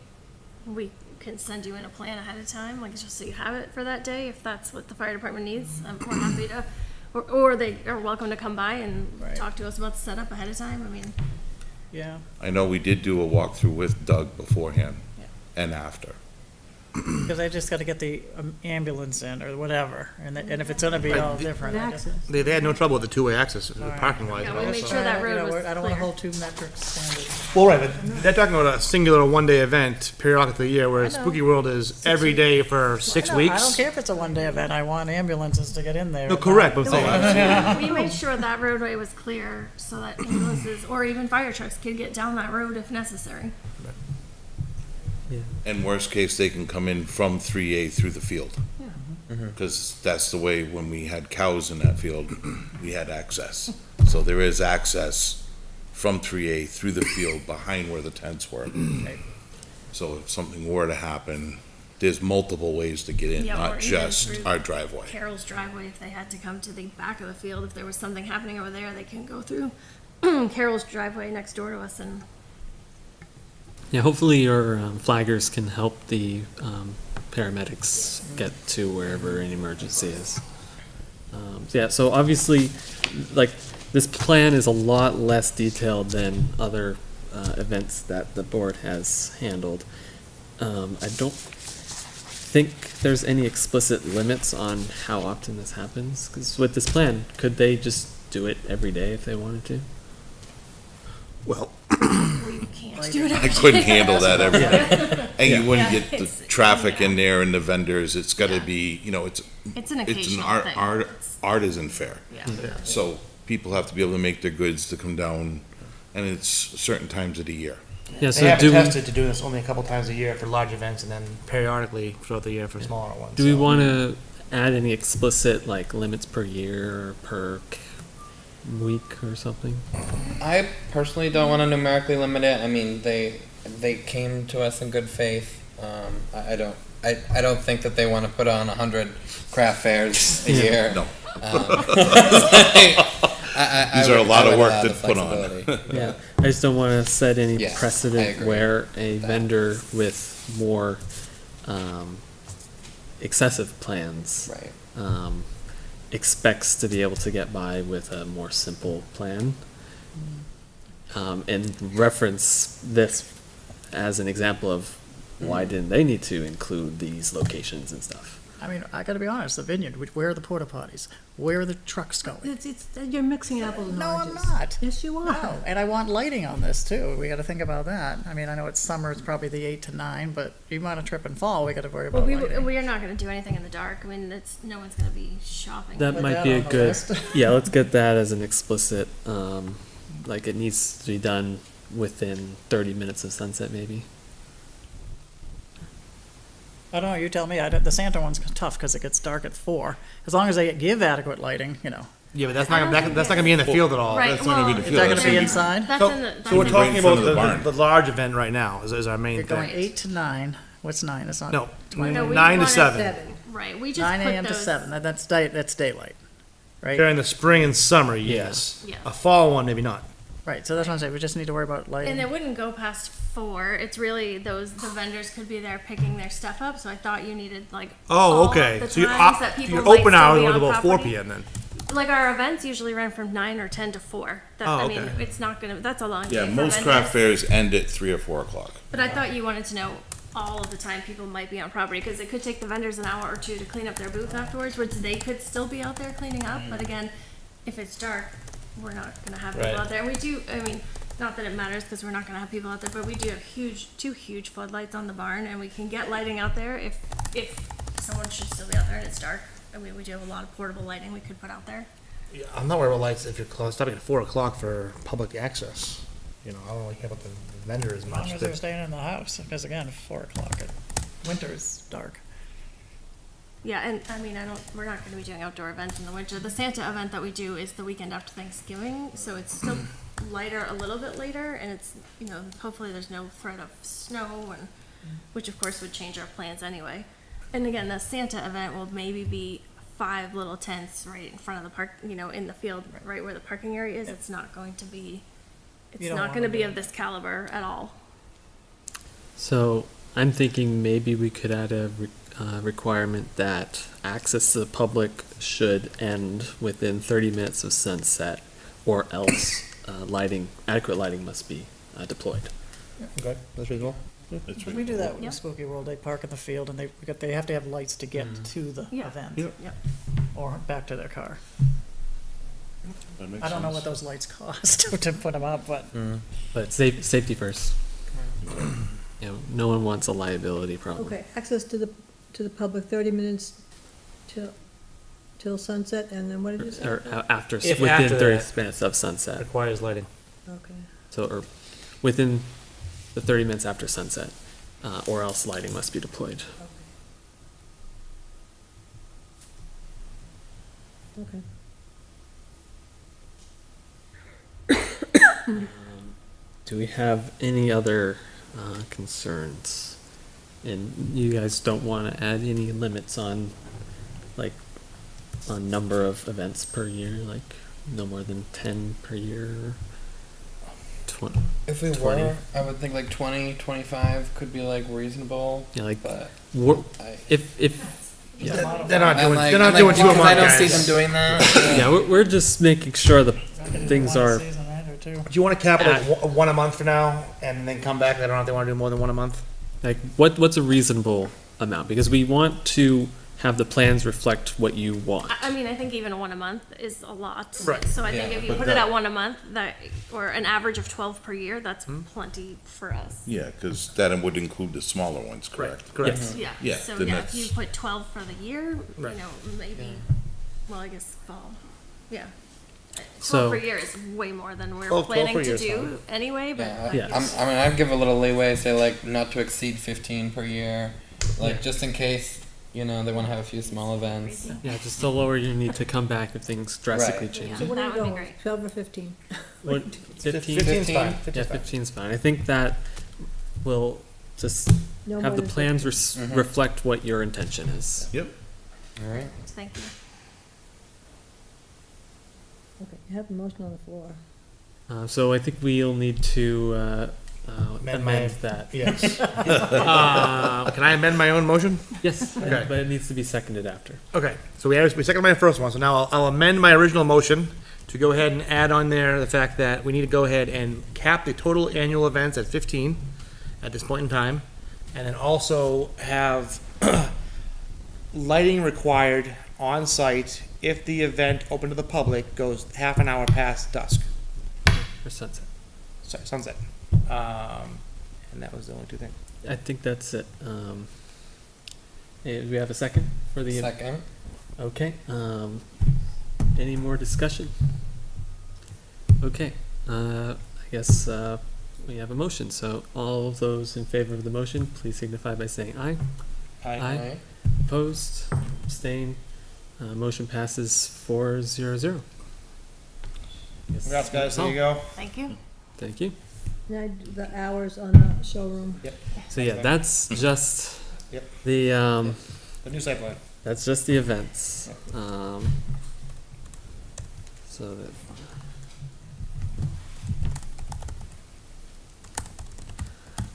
we can send you in a plan ahead of time, like just so you have it for that day, if that's what the fire department needs. We're happy to, or they are welcome to come by and Right. talk to us about the setup ahead of time. I mean, Yeah. I know we did do a walkthrough with Doug beforehand Yeah. and after. Because I just gotta get the ambulance in or whatever, and if it's gonna be all Right. different. I just- Access. They had no trouble with the two-way access, right. parking wise. Yeah, and we'll all, make so- sure that You road know, was I don't wanna clear. hold two metric standards. Well, right, but they're talking about a singular one-day event periodically a year, whereas I know. Spooky World is every day for 6 I don't weeks. care if it's a one-day event, I want ambulances to get in there. No, correct, but I'm saying, We made sure that roadway was clear so that ambulances or even fire trucks could get down that road if necessary. And worst case, they can come in from 3A through the field. Because that's the way, when we had cows in that field, we had access. So there is access from 3A through the field behind where the tents were. So if something were to happen, there's multiple ways to get in, Yeah, or not even just through our driveway. Carol's driveway, if they had to come to the back of the field, if there was something happening over there, they can go through Carol's driveway next door to us and Yeah, hopefully your flaggers can help the paramedics get to wherever an emergency is. Yeah, so obviously, like, this plan is a lot less detailed than other events that the board has handled. I don't think there's any explicit limits on how often this happens, because with this plan, could they just do it every day if they wanted to? well, we can't do it I every couldn't day. handle that every day. And you wouldn't Yeah, get the it's- traffic yeah. in there and the vendors, it's gotta Yeah. be, It's an it's an occasional thing. artisan fair. Yeah. So people have to be able to make their goods to come down, and it's certain times of the year. Yeah, they so have do we, attested to doing this only a couple times a year for large events and then periodically throughout the year for smaller ones. do we so. want to add any explicit, like, limits per year or per week or something? I personally don't want to numerically limit it. I mean, they they came to us in good faith. I don't think that they want to put on 100 craft fairs a year. No. These are a lot of work to put on. Yeah, I just don't want to set any Yes, I precedent agree where a with that. vendor with more excessive plans Right. expects to be able to get by with a more simple plan. And reference this as an example of why didn't they need to include these locations and stuff. I mean, I gotta be honest, the vineyard, where are the porta potties? Where are the trucks going? You're mixing apples and No, I'm oranges. not. Yes, you are. No, and I want lighting on this too. We gotta think about that. I mean, I know it's summer, it's probably the 8 to 9, but even on a trip in fall, we gotta worry Well, about lighting. we are not gonna do anything in the dark. I mean, no one's gonna be shopping. That Put might that be a on the good, list. yeah, let's get that as an explicit, like it needs to be done within 30 minutes of sunset maybe. I don't know, you tell me. The Santa one's tough because it gets dark at 4. As long as they give adequate lighting, you know. Yeah, but that's not gonna be in the field at all. Right, That's not gonna be in the well, Is that field. gonna be inside? That's So, in the. so we're that's in talking in front about of the barn. the large event right now is our main You're going thing. 8 to 9. What's 9? It's not. No, 20. No, we 9 to wanted 7. Right, we just 9 put a.m. to those- 7. That's daylight, right? During the spring and summer, yes. Yeah. A fall one, maybe not. Right, so that's what I'm saying. We just need to worry about And lighting. it wouldn't go past 4. It's really the vendors could be there picking their stuff up. So I thought you needed like. Oh, all okay. The So you, times that people your might open still hours be are on about 4 property. p.m. then. Like our events usually run from 9 or 10 to 4. That, Oh, I mean, okay. it's not gonna. That's a long Yeah, day. for most vendors. craft fairs end at 3 or 4 o'clock. But I thought you wanted to know all of the time people might be on property because it could take the vendors an hour or 2 to clean up their booth afterwards, which they could still be out there cleaning up. But again, if it's dark, we're not gonna have people Right. out there. And we do. I mean, not that it matters because we're not gonna have people out there, but we do have two huge floodlights on the barn, and we can get lighting out there if someone should still be out there and it's dark. I mean, we do have a lot of portable lighting we could put out there. Yeah, I'm not worried about lights if you're stopping at 4 o'clock for public access. You know, I don't really care about the vendor as As long much. as they're staying in the house, because again, 4 o'clock, winter is dark. Yeah, and I mean, we're not gonna be doing outdoor events in the winter. The Santa event that we do is the weekend after Thanksgiving, so it's still lighter, a little bit later, and it's, you know, hopefully there's no threat of snow, and, which of course would change our plans anyway. And again, the Santa event will maybe be 5 little tents right in front of the park, you know, in the field, right where the parking area is. It's not going to be, You it's don't not wanna gonna be do of this caliber at all. So I'm thinking maybe we could add a requirement that access to the public should end within 30 minutes of sunset, or else adequate lighting must be deployed. Okay, that's reasonable. That's We do that with Yeah. the Spooky World. They park in the field and they have to have lights to get to the Yeah. event. Yep. Yep. Or back to their car. That makes I don't know sense. what those lights cost to put them up, but But safety first. You know, no one wants a liability problem. Okay, access to the public, 30 minutes till sunset, and then what did you say? Or If within after 30 that. minutes of sunset. Requires lighting. Okay. So, or within the 30 minutes after sunset, or else lighting must be deployed. Okay. Do we have any other concerns? And you guys don't want to add any limits on, like, on number of events per year, like no more than 10 per year? 20, If we 20. were, I would think like 20, 25 could be like reasonable. Yeah, like, But if, yeah, They're not I'm doing, like, they're not I'm doing like, 2 a because month, I don't see guys. them doing that. yeah, we're just making sure the things are, Season, right, or 2. Do you want to cap it like one a month for now, and then come back? I don't know if they want to do more than one a month. like, what's a reasonable amount? Because we want to have the plans reflect what you want. I mean, I think even 1 a month is a lot. Right. So I think Yeah, if you but put it that- at 1 a month, or an average of 12 per year, that's plenty for us. Yeah, because that would include the smaller ones, correct? Correct. Yes. Yeah. Yeah, So then yeah, if that's- you put 12 for the year, Right. you know, maybe. Well, I guess fall. Yeah. 12 So- per year is way more than we're 12 per planning year to is do anyway. But Yeah, Yeah. I mean, I'd give a little leeway, say like not to exceed 15 per year, like Yeah. just in case, you know, they want to have a few small events. Crazy. Yeah, just to lower your need to come back if things drastically Right. change. Yeah. So what That are you would be going, great. 12 or 15? What, 15? 15's fine. Yeah, 15's fine. I think that we'll just No have more the than plans Mhm. reflect what your intention is. Yep. All right. Thank you. Okay, you have a motion on the floor. So I think we'll need to amend my- that. Yes. Can I amend my own motion? Yes, Okay. but it needs to be seconded after. Okay, so we seconded my first one, so now I'll amend my original motion to go ahead and add on there the fact that we need to go ahead and cap the total annual events at 15 at this point in time, and then also have lighting required on site if the event open to the public goes half an hour past dusk, Or sunset. sorry, sunset. And that was the only two things. I think that's it. Do we have a second for the? Second. Okay. Any more discussion? Okay. I guess we have a motion. So all of those in favor of the motion, please signify by saying aye. Aye. Opposed? Abstained? Motion passes 4-0-0. Yes. Congrats, guys, there you Oh, go. Thank you. Thank you. Now, the hours on the showroom. So yeah, that's just Yep. the The new site plan. that's just the events. So that.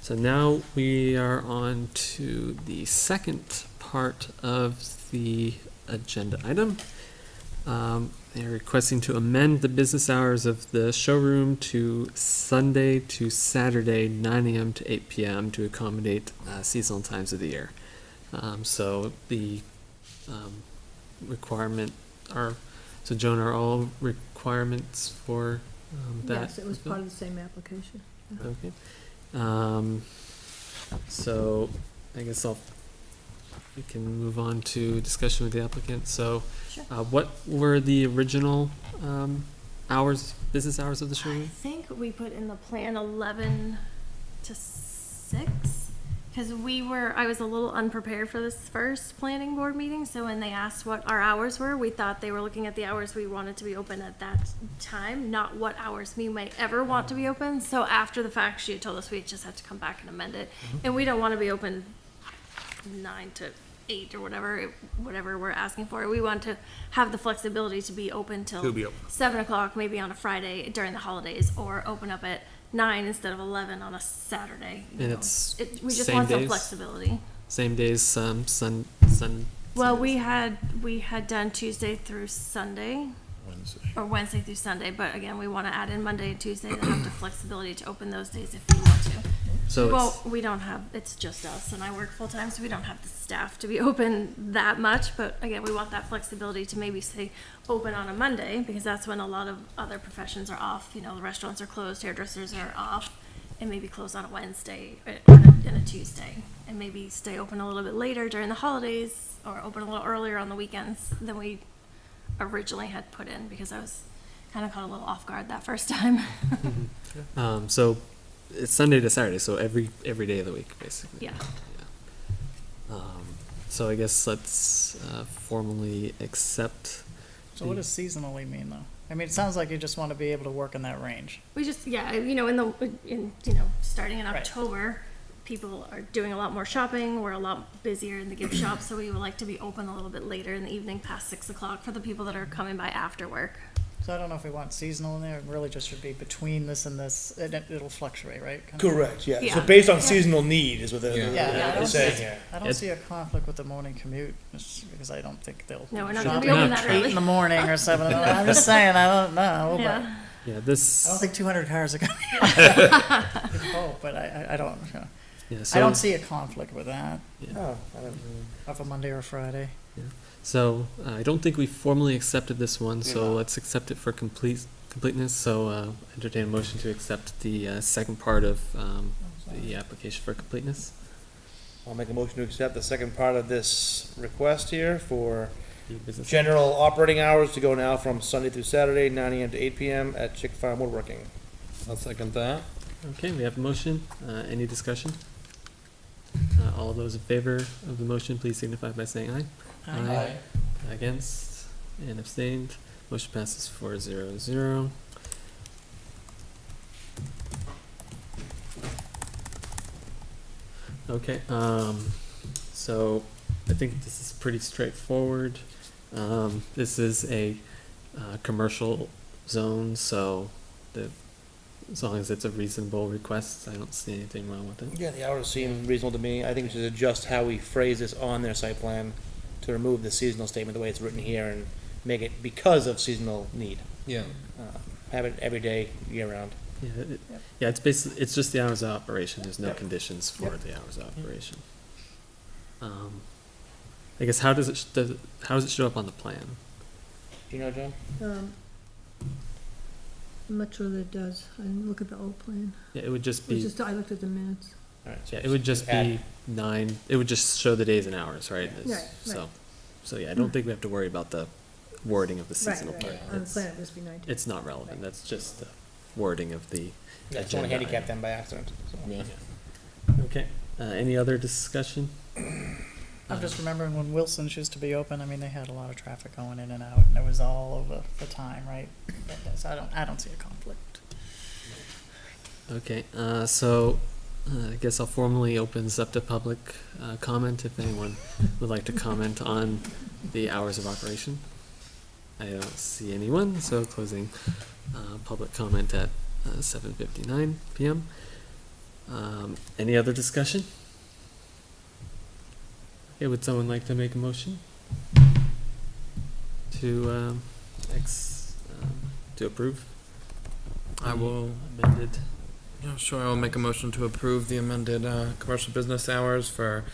So now we are on to the second part of the agenda item. They're requesting to amend the business hours of the showroom to Sunday to Saturday, 9 a.m. to 8 p.m. to accommodate seasonal times of the year. So the requirement are, so Joan, are all requirements for that? Yes, it was part of the same application. Okay. So I guess we can move on to discussion with the applicant. So, Sure. what were the original business hours of the I showroom? think we put in the plan 11 to 6, because I was a little unprepared for this first planning board meeting, so when they asked what our hours were, we thought they were looking at the hours we wanted to be open at that time, not what hours we might ever want to be open. So after the fact, she had told us we just had to come back and amend it, and we don't want to be open 9 to 8 or whatever we're asking for. We want to have the flexibility to be open till To be open. 7 o'clock, maybe on a Friday during the holidays, or open up at 9 instead of 11 on a Saturday. you And know. it's We just same want some days? flexibility. Same days, sun. Well, we had done Tuesday through Sunday, Wednesday. or Wednesday through Sunday, but again, we want to add in Monday and Tuesday and have the flexibility to open those days if we want to. So Well, we don't have, it's just us, and I work full-time, so we don't have the staff to be open that much, but again, we want that flexibility to maybe say, open on a Monday, because that's when a lot of other professions are off, the restaurants are closed, hairdressers are off, and maybe close on a Wednesday, or and a Tuesday, and maybe stay open a little bit later during the holidays, or open a little earlier on the weekends than we originally had put in, because I was kind of caught a little off guard that first time. so it's Sunday to Saturday, so every day of the week, basically. Yeah. So I guess let's formally accept. So what does seasonally mean, though? I mean, it sounds like you just want to be able to work in that range. We just, starting in Right. October, people are doing a lot more shopping. We're a lot busier in the gift shop, so we would like to be open a little bit later in the evening, past 6 o'clock, for the people that are coming by after work. So I don't know if we want seasonal in there. It really just should be between this and this. It'll fluctuate, right? Kind of? Correct, yeah. So Yeah. based on Yeah. seasonal need is what Yeah. Yeah, I don't saying see- here. I don't It- see a conflict with the morning commute, just because I don't think they'll. No, we're not shop gonna be Not open that at 8 in early. the morning or 7 in the morning. I'm just saying, I don't know, but Yeah. Yeah, this. I don't think 200 cars are going to be. Oh, but I don't, Yeah, so, I don't see a conflict with that, Oh, I don't, of a Monday or a Friday. So I don't think we formally accepted this one, so Yeah. let's accept it for completeness. So entertain a motion to accept the second part of the application for completeness. I'll make a motion to accept the second part of this request here for The business. general operating hours to go now from Sunday through Saturday, 9 AM to 8 PM at Chick Farm Woodworking. I'll second that. Okay, we have a motion. Any discussion? All those in favor of the motion, please signify by saying aye. Aye. Against and abstained. Motion passes 4-0-0. Okay, so I think this is pretty straightforward. This is a, commercial zone, so as long as it's a reasonable request, I don't see anything wrong with it. Yeah, the hours seem reasonable to me. I think we should adjust how we phrase this on their site plan to remove the seasonal statement the way it's written here and make it because of seasonal need. Yeah. Have it every day, year round. Yeah, it's basically, it's just the hours of operation, there's no Yep. conditions for Yep. the hours of operation. I guess how does it show up on the plan? Do you know, John? I'm not sure that it does. I didn't look at the old plan. Yeah, it would just It was be, just, I looked at the minutes. All right. so yeah, it would just add- be 9, it would just show the days and hours, right? Right, right. So yeah, I don't think we have to worry about the wording of the Right, seasonal right. part. On the It's- plan, it must be 19. It's not relevant, that's just the wording of the Yeah, someone agenda handicapped item. them by accident. So. Yeah. Okay, any other discussion? I'm just remembering when Wilson's used to be open, I mean, they had a lot of traffic going in and out, and it was all over the time, right? So I don't see a conflict. Okay, so I guess I'll formally open this up to public comment if anyone would like to comment on the hours of operation. I don't see anyone, so closing public comment at 7:59 p.m. Any other discussion? Okay, would someone like to make a motion to to approve? I will. Amended. Yeah, sure. I'll make a motion to approve the amended commercial business hours for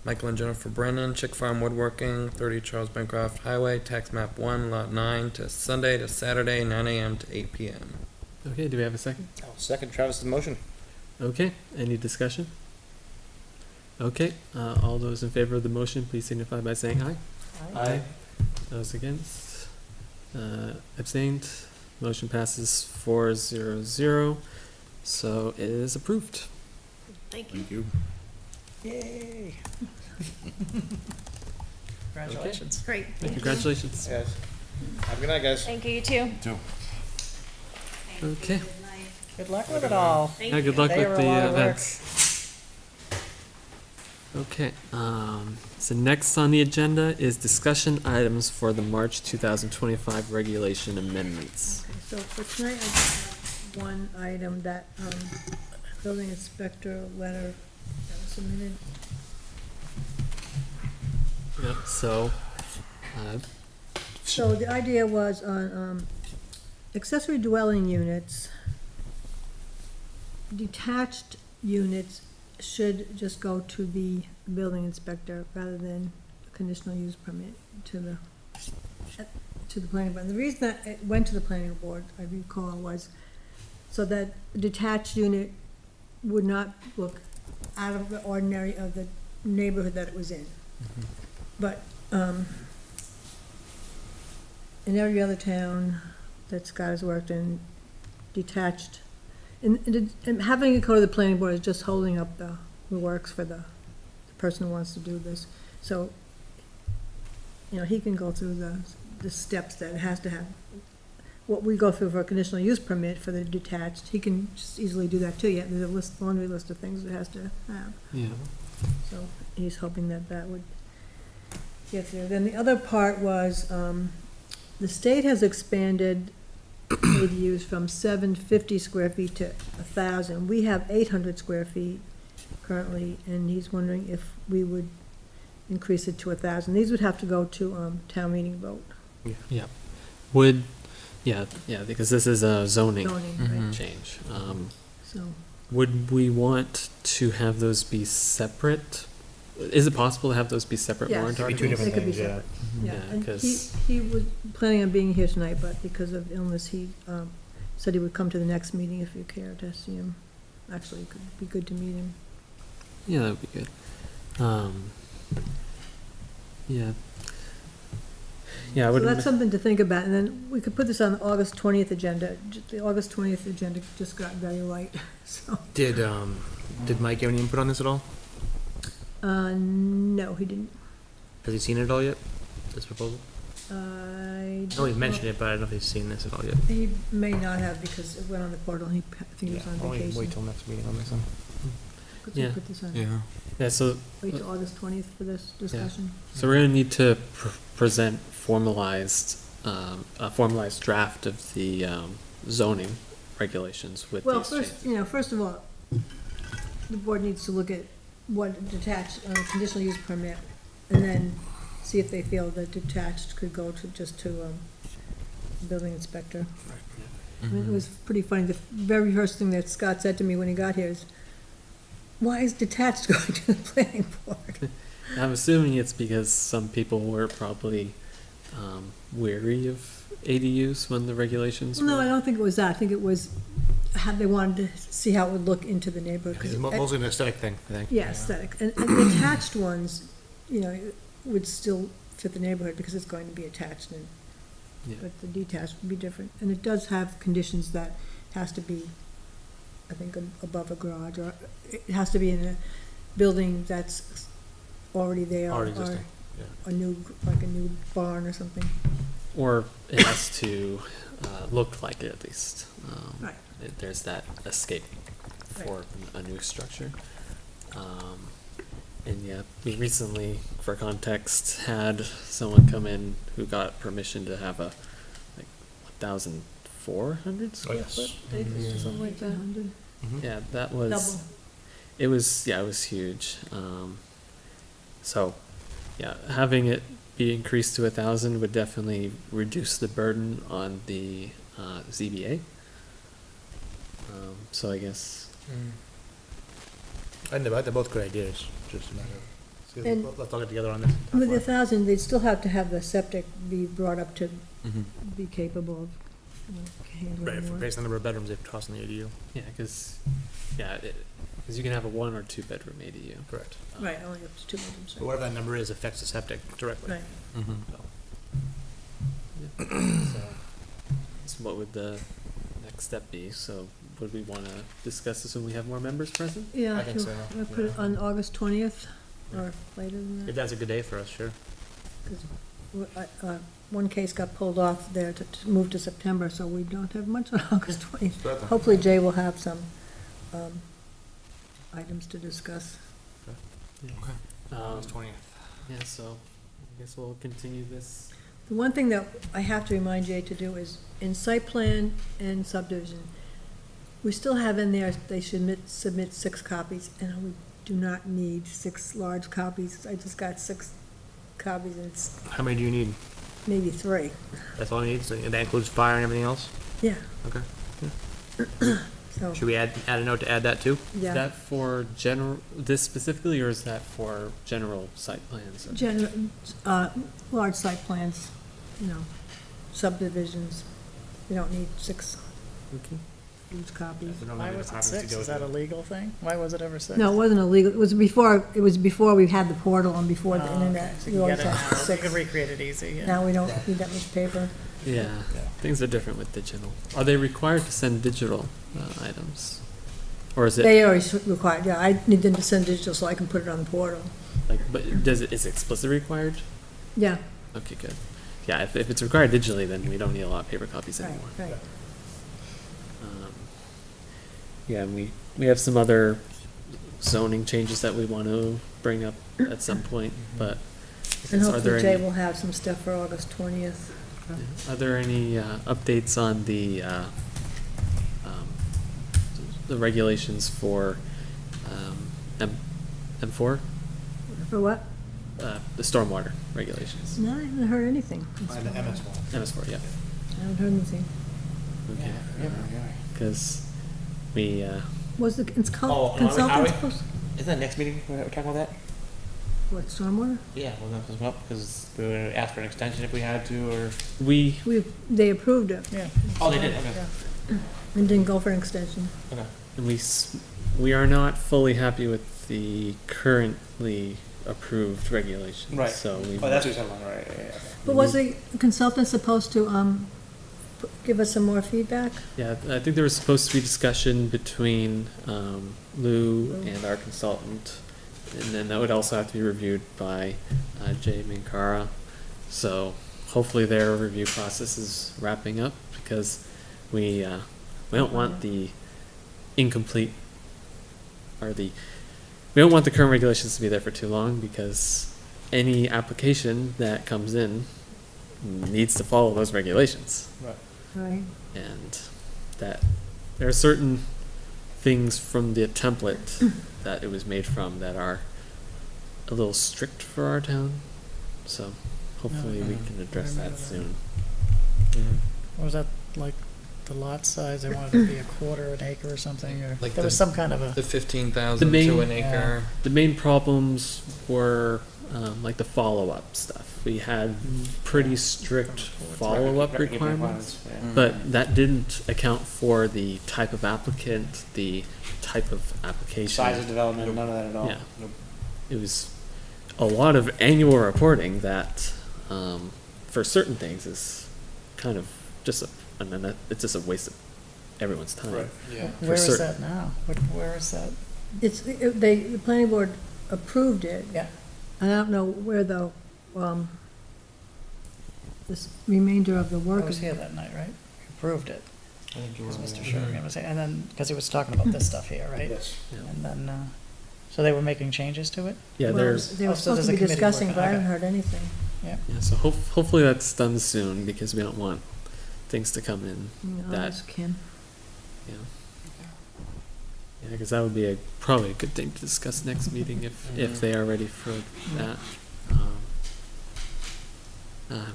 Michael and Jennifer Brennan, Chick Farm Woodworking, 30 Charles Bancroft Highway, Tax Map 1, Lot 9, to Sunday to Saturday, 9 a.m. to 8 p.m. Okay, do we have a second? I'll second Travis's motion. Okay, any discussion? Okay, all those in favor of the motion, please signify by saying aye. Aye. Those against? Abstained? Motion passes 4-0-0, so it is approved. Thank you. Thank you. Yay. Congratulations. Great. Congratulations. Yes. Have a good night, guys. Thank you, you too. Okay. Good night. Good luck with it all. Thank Yeah, you. good luck They with were a the lot of work. events. Okay, so next on the agenda is discussion items for the March 2025 regulation amendments. Okay, so for tonight, I just have one item, that building inspector letter that was submitted. Yep, so, So the idea was on accessory dwelling units, detached units should just go to the building inspector rather than a conditional use permit to the planning board. And the reason that it went to the planning board, I recall, was so that a detached unit would not look out of the ordinary of the neighborhood that it was in. But, in every other town that Scott has worked in, detached, and having it go to the planning board is just holding up the works for the person who wants to do this. So, he can go through the steps that it has to have. What we go through for a conditional use permit for the detached, he can just easily do that too. There's a laundry list of things it has to have. yeah, So he's hoping that would get through. Then the other part was, the state has expanded ADUs from 750 square feet to 1,000. We have 800 square feet currently, and he's wondering if we would increase it to 1,000. These would have to go to town meeting vote. yeah. Would, yeah, because this is a zoning Zoning, Mhm. right? change. So, Would we want to have those be separate? Is it possible to have those be separate Yes. warrant Could be two articles? different They could be things, yeah. separate. yeah. Yeah, And 'cause- he was planning on being here tonight, but because of illness, he said he would come to the next meeting if you care to see him. Actually, it could be good to meet him. Yeah, that would be good. Yeah. Yeah, I So would. that's something to think about, and then we could put this on the August 20th agenda. The August 20th agenda just got very light, so. Did Mike have any input on this at all? No, he didn't. Has he seen it all yet? This proposal? I I know he's mentioned it, but I don't know if he's seen this at all yet. He may not have, because it went on the portal, I think he was on I'll vacation. wait till next meeting on this one. Put Yeah. put this on, Yeah. Yeah, so, wait till August 20th for this discussion. so we're gonna need to present a formalized draft of the, zoning regulations with Well, these first, changes. first of all, the board needs to look at what detached, conditional use permit, and then see if they feel that detached could go to, just to, building inspector. I mean, it was pretty funny, the very first thing that Scott said to me when he got here is, why is detached going to the planning board? I'm assuming it's because some people were probably, wary of ADUs when the regulations were. No, I don't think it was that, I think it was how they wanted to see how it would look into the neighborhood. 'cause It's mostly an aesthetic thing, I think. Yeah, aesthetic, and the attached ones, would still fit the neighborhood because it's going to be attached, and, Yeah. but the detached would be different. And it does have conditions that has to be, I think, above a garage, or it has to be in a building that's already there. Already or existing, yeah. a new, like a new barn or something. Or it has to, look like it at least. Right. There's that escape for a new structure. And yeah, we recently, for context, had someone come in who got permission to have a, 1,400 Oh, square yes. foot acres or something like that. 1,800. Yeah, that was. Double. It was, yeah, it was huge. So, yeah, having it be increased to 1,000 would definitely reduce the burden on the ZBA. So I guess, I think they're both good ideas, just a matter of, And- let's all get together on this. With the 1,000, they'd still have to have the septic be brought up to be capable of, handling Right, more. based on the number of bedrooms they've tossed in the ADU. yeah, because you can have a 1 or 2 bedroom ADU. Correct. Right, only up to 2 bedrooms. But whatever that number is affects the septic directly. Right. So what would the next step be? So would we want to discuss this when we have more members present? Yeah, I think you so, wanna put it on August 20th, or later than If that? that's a good day for us, sure. 'Cause one case got pulled off there to move to September, so we don't have much on August 20th. Hopefully Jay will have some items to discuss. August 20th. Yeah, so I guess we'll continue this. The one thing that I have to remind Jay to do is, in site plan and subdivision, we still have in there, they should submit 6 copies, and we do not need 6 large copies. I just got 6 copies, and it's How many do you need? maybe 3. That's all you need, so that includes fire and everything else? Yeah, Okay. so, Should we add a note to add that too? Is yeah. that for this specifically, or is that for general site plans? Large site plans, subdivisions, we don't need 6 Okay. huge copies. Why was it 6? Is that a legal thing? Why was it ever 6? No, it wasn't illegal, it was before we had the portal and before the Oh, internet. okay. So We you always get it had now. You 6. can recreate it easy, yeah. Now we don't need that much paper. Yeah, things are different with digital. Are they required to send digital items? Or is it, They are required, yeah, I need them to send digital so I can put it on the portal. but is it explicitly required? Yeah, Okay, good. Yeah, if it's required digitally, then we don't need a lot of paper copies right, anymore. right. Yeah, and we have some other zoning changes that we want to bring up at some point, but I And guess, are there hopefully Jay any, will have some stuff for August 20th. are there any updates on the regulations for M4, For what? the stormwater regulations? No, I haven't heard anything. MS4, yeah. I haven't heard anything. Okay. Because we, Was the Oh, consultant Howie? supposed, Isn't that next meeting, we're talking about that? what, stormwater? Yeah, well, that was up, because we were gonna ask for an extension if we had to, or? They approved it Yeah. Oh, they did, okay. Yeah. and didn't go for an extension. Okay. and we are not fully happy with the currently approved regulations. Right. So we. Oh, that's what you're talking about, right, yeah, yeah. But was the consultant supposed to, give us some more feedback? Yeah, I think there was supposed to be discussion between Lou and our consultant, and then that would also have to be reviewed by Jay Minkara. So hopefully their review process is wrapping up, because we don't want the incomplete or the we don't want the current regulations to be there for too long because any application that comes in needs to follow those regulations. Right. And that there are certain things from the template that it was made from that are a little strict for our town. So hopefully we can address that soon. What was that, like, the lot size, they wanted it to be a quarter an acre or something, or Like there was the- some kind of a, The 15,000 The main- to an acre. The main problems were like the follow-up stuff. We had pretty strict follow-up requirements, but that didn't account for the type of applicant, the type of application. Size of development, none of that at all. Yeah. It was a lot of annual reporting that, for certain things, is kind of just it's just a waste of everyone's time. Yeah. where is certain. that now? Where is that? The planning board approved it. Yeah. I don't know where the, this remainder of the I work was is. here that night, right? You approved it, I think you were. because Mr. Sherman was here, and then, because he was talking about this stuff here, right? Yes. Yeah. And then, so they were making changes to it? Yeah, Well, there's They were Oh, so supposed there's to a be committee discussing, working, but I haven't okay. heard anything. yeah. So hopefully that's done soon because we don't want things to come in. That- Ask Kim. Yeah. Yeah, because that would be probably a good thing to discuss next meeting if they are ready for that.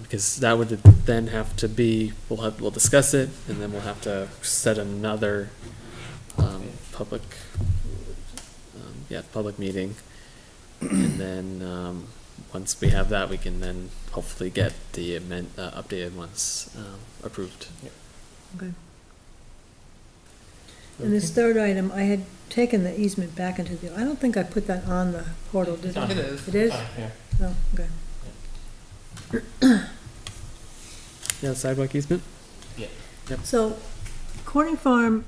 Because that would then have to be, we'll discuss it, and then we'll have to set another public meeting. And then once we have that, we can then hopefully get the updated ones approved. Okay. And this third item, I had taken the easement back into the, I don't think I put that on the portal, did I? It is. It is? Yeah. Oh, okay. Yeah, sidewalk easement? So, Corning Farm,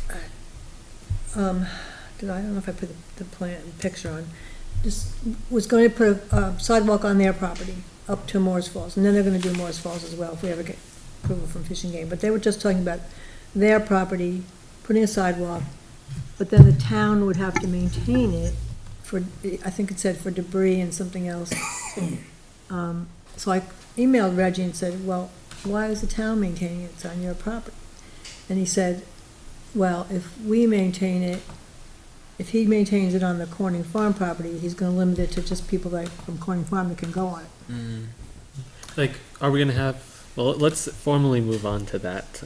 I don't know if I put the picture on, just was going to put a sidewalk on their property up to Moore's Falls, and then they're gonna do Moore's Falls as well if we ever get approval from Fish and Game, but they were just talking about their property, putting a sidewalk, but then the town would have to maintain it for, I think it said for debris and something else. So I emailed Reggie and said, well, why is the town maintaining it? It's on your property. And he said, well, if we maintain it, if he maintains it on the Corning Farm property, he's gonna limit it to just people like from Corning Farm that can go on it. Like, are we gonna have, well, let's formally move on to that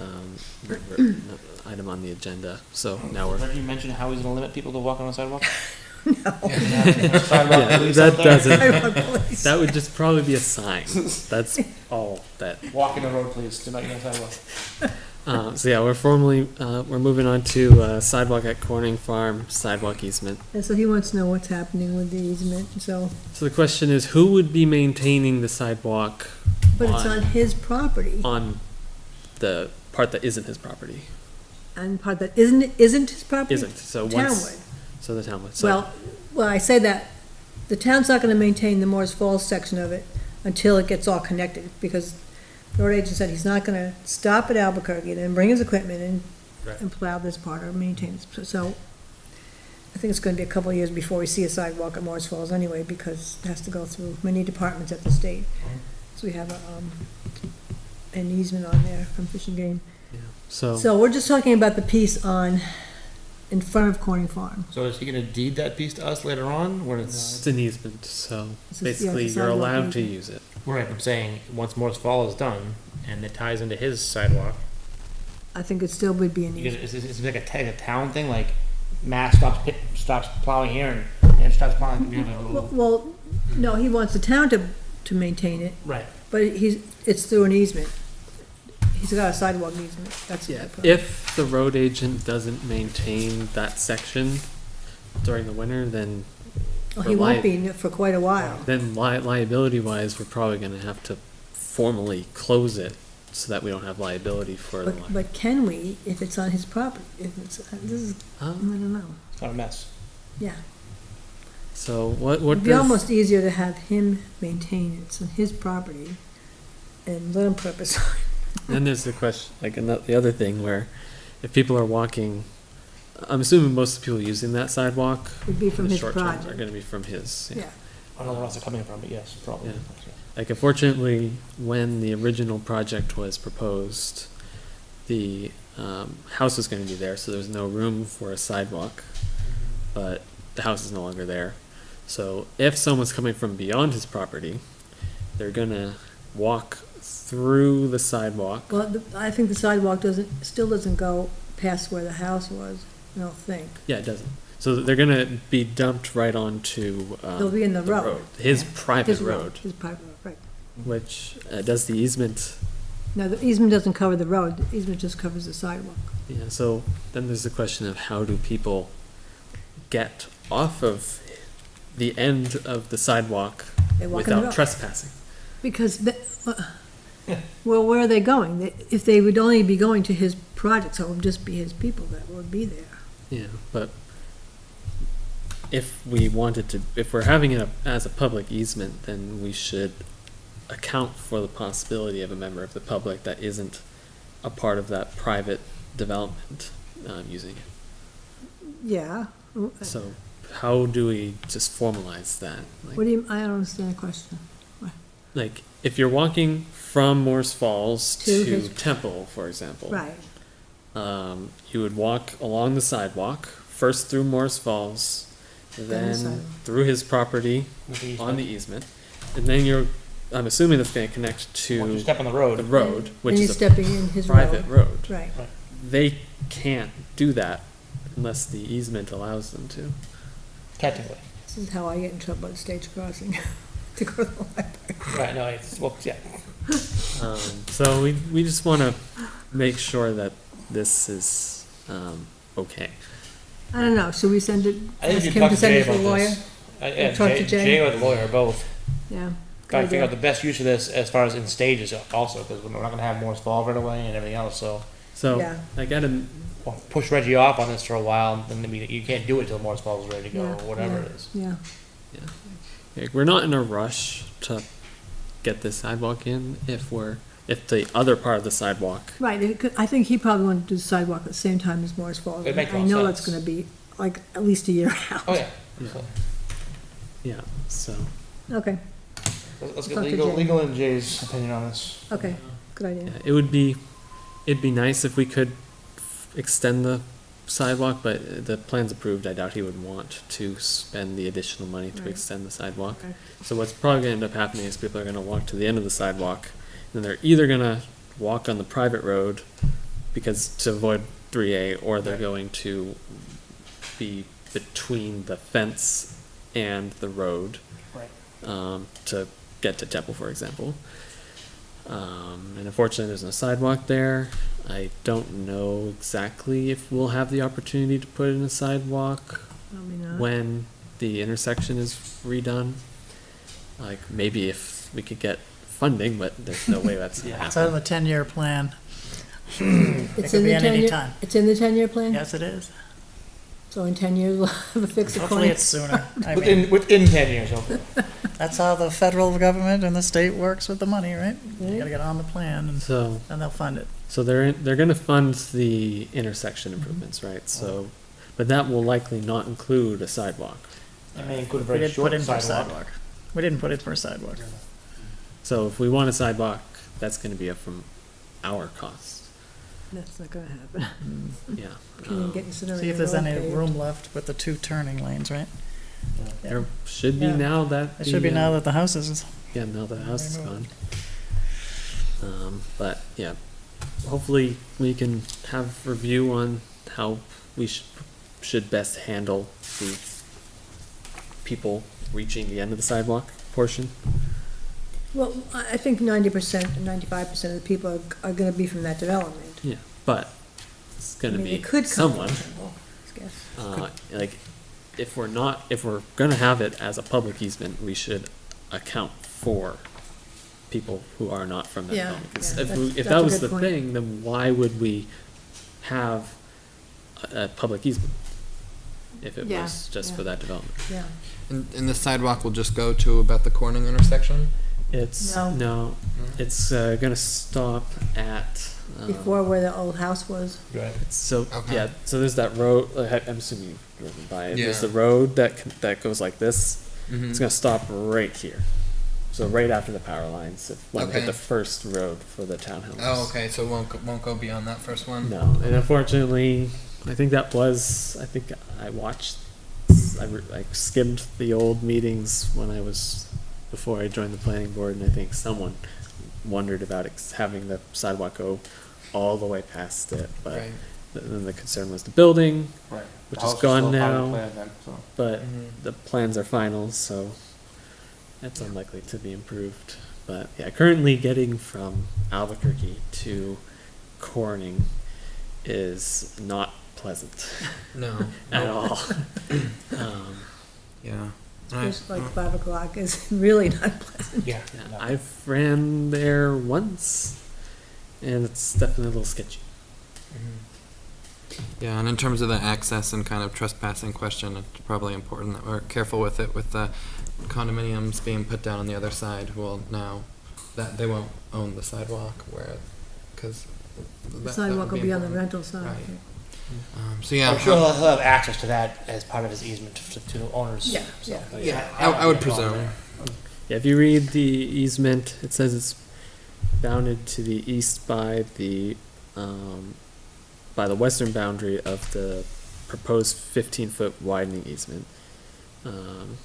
item on the agenda. So now we're, Did you mention how he's gonna limit people to walking on the sidewalk? yeah, that doesn't, that would just probably be a sign. That's all that. Walk in the road, please, do not get on the sidewalk. So yeah, we're moving on to sidewalk at Corning Farm, sidewalk easement. And so he wants to know what's happening with the easement, so, So the question is, who would be maintaining the sidewalk but it's on his property, on the part that isn't his property? and part that isn't his property? Isn't, so Town once, would. so the town would, so. Well, I say that, the town's not gonna maintain the Moore's Falls section of it until it gets all connected, because the road agent said he's not gonna stop at Albuquerque, then bring his equipment and plow this part or maintain it. So, I think it's gonna be a couple of years before we see a sidewalk at Moore's Falls anyway, because it has to go through many departments at the state. So we have an easement on there from Fish and Game. So, So we're just talking about the piece in front of Corning Farm. So is he gonna deed that piece to us later on, when it's it's, an easement, so This is- yeah, basically it's a you're sidewalk allowed to easement. use it. right, I'm saying, once Morris Fall is done, and it ties into his sidewalk, I think it still would be an because easement. it's like a town thing, like Mass stops plowing here and starts plowing, you have a little. Well, no, he wants the town to maintain it, Right. but it's through an easement. He's got a sidewalk easement, that's the Yeah, problem. if the road agent doesn't maintain that section during the winter, then Well, he won't be for quite a while. liability wise, we're probably gonna have to formally close it so that we don't have liability for the. But can we, if it's on his property, if it's, this is, I don't know, It's not a mess. yeah. So what It'd be does, almost easier to have him maintain it, it's on his property, and let him put up a sign. then there's the question, like the other thing where if people are walking I'm assuming most of the people using that sidewalk Would be from in the his short term are project. gonna be from his. Yeah. I don't know where else they're coming from, but yes, probably. Yeah. Like unfortunately, when the original project was proposed, the house was going to be there, so there was no room for a sidewalk. But the house is no longer there. So if someone's coming from beyond his property, they're gonna walk through the sidewalk. Well, I think the sidewalk still doesn't go past where the house was, I don't think. Yeah, it doesn't. So they're gonna be dumped right onto They'll be in the road. his Yeah. private His road, His private road, right. which does the easement. No, the easement doesn't cover the road, the easement just covers the sidewalk. Yeah, so then there's the question of how do people get off of the end of the sidewalk They walk in the without road. trespassing? Because, well, where are they going? If they would only be going to his project, so it would just be his people that would be there. Yeah, but if we wanted to, if we're having it as a public easement, then we should account for the possibility of a member of the public that isn't a part of that private development using it. Yeah. So how do we just formalize that? What do you, I don't understand the question. Like, if you're walking from Morse Falls To to his- Temple, for example. Right, You would walk along the sidewalk, first through Morse Falls, then sidewalk. through his property With the on the easement. easement, and then I'm assuming that's gonna connect Once you to step on the the road, road, and which he's is a stepping in his private road. road. Right, They can't do that unless the easement allows them to. technically. this is how I get in trouble at stage crossing, to go to the library. Right, no, it's, well, yeah. So we just wanna make sure that this is, okay. I don't know, should we send it, I think ask you him talk to to send Jay it to the about lawyer? this. Yeah, talk to Jay, Jay? Jay or the lawyer, both. Yeah. Try to figure Good out the best use of this as far as in stages also, because we're not gonna have Morris Fall right away and everything else, so. So Yeah. I gotta, We'll push Reggie off on this for a while, and then you can't do it till Morris Fall is ready to go, Yeah, or whatever yeah. it is. Yeah, like, we're not in a rush to get this sidewalk in if the other part of the sidewalk. right, I think he probably wanted to do the sidewalk at the same time as Morris Falls. It makes I more know that's sense. gonna be like at least a year out. Oh, yeah. Yeah. So, Yeah, so. Okay, let's get Talk to legal, Jay. legal and Jay's opinion on this. okay, good idea. Yeah, it'd be nice if we could extend the sidewalk, but the plan's approved, I doubt he would want to spend the additional money to Right. extend the sidewalk. Okay. So what's probably gonna end up happening is people are gonna walk to the end of the sidewalk, and they're either gonna walk on the private road because to avoid 3A, or they're Right. going to be between the fence and the road. Right. To get to Temple, for example. And unfortunately, there's no sidewalk there. I don't know exactly if we'll have the opportunity to put in a sidewalk Probably not. when the intersection is redone. Like, maybe if we could get funding, but there's no way that's gonna It's out of happen. the 10-year plan. It's It in could the be at any 10-year time. It's in the 10-year plan? Yes, it is. So in 10 years, we'll have a fix Hopefully according. it's sooner. I mean, Within 10 years, hopefully. that's how the federal government and the state works with the money, right? You gotta get on the plan and So, they'll fund it. they're gonna fund the intersection improvements, right? So, but that will likely not include a sidewalk. It may include a We very didn't put short in for a sidewalk. sidewalk. We didn't put in for a sidewalk. So if we want a sidewalk, that's gonna be up from our costs. That's not gonna happen. Yeah. Can't even get incinerator See if there's road any paved. room left with the 2 turning lanes, right? There should be Yeah. now that. It should be the, now that the house is, Yeah, now that the house is gone. removed. But yeah, hopefully we can have review on how we should best handle the people reaching the end of the sidewalk portion. Well, I think 90%, 95% of the people are gonna be from that development. Yeah, but it's I gonna mean, be it could come someone. from Temple, I guess. Like, if we're gonna have it as a public easement, we should account for people who are not from that Yeah, development. 'Cause yeah, if that's that a was good the point. thing, then why would we have a public easement? If it Yeah, was just yeah. for that development. Yeah, And the sidewalk will just go to about the Corning intersection? It's, No. no, it's gonna stop at. Before where the old house was. Right. So, Okay. yeah, so there's that road, I'm assuming you've driven by it. There's Yeah. the road that goes like this. Mhm. It's gonna stop right here. So right after the power lines, when we hit Okay. the first road for the townhomes. Oh, okay. So it won't go beyond that first one. No, and unfortunately, I think I watched, I skimmed the old meetings before I joined the planning board, and I think someone wondered about having the sidewalk go all the way past it, but Right. then the concern was the building, Right. which The is house is gone still part of now. the plan then, so. but Mhm. the plans are final, so that's unlikely to be improved. But yeah, currently getting from Albuquerque to Corning is not pleasant No. at all. um, Yeah. And I- Just like 5 o'clock is really not pleasant. Yeah. yeah, I've ran there once, and it's definitely a little sketchy. Yeah, and in terms of the access and kind of trespassing question, it's probably important that we're careful with it, with the condominiums being put down on the other side. Well, now that they won't own the sidewalk, because The sidewalk will be on the rental side. Right. So yeah, I'm sure he'll have access to that as part of his easement to the owners. Yeah, so, yeah. yeah, I would presume. Yeah, if you read the easement, it says it's bounded to the east by the western boundary of the proposed 15-foot widening easement.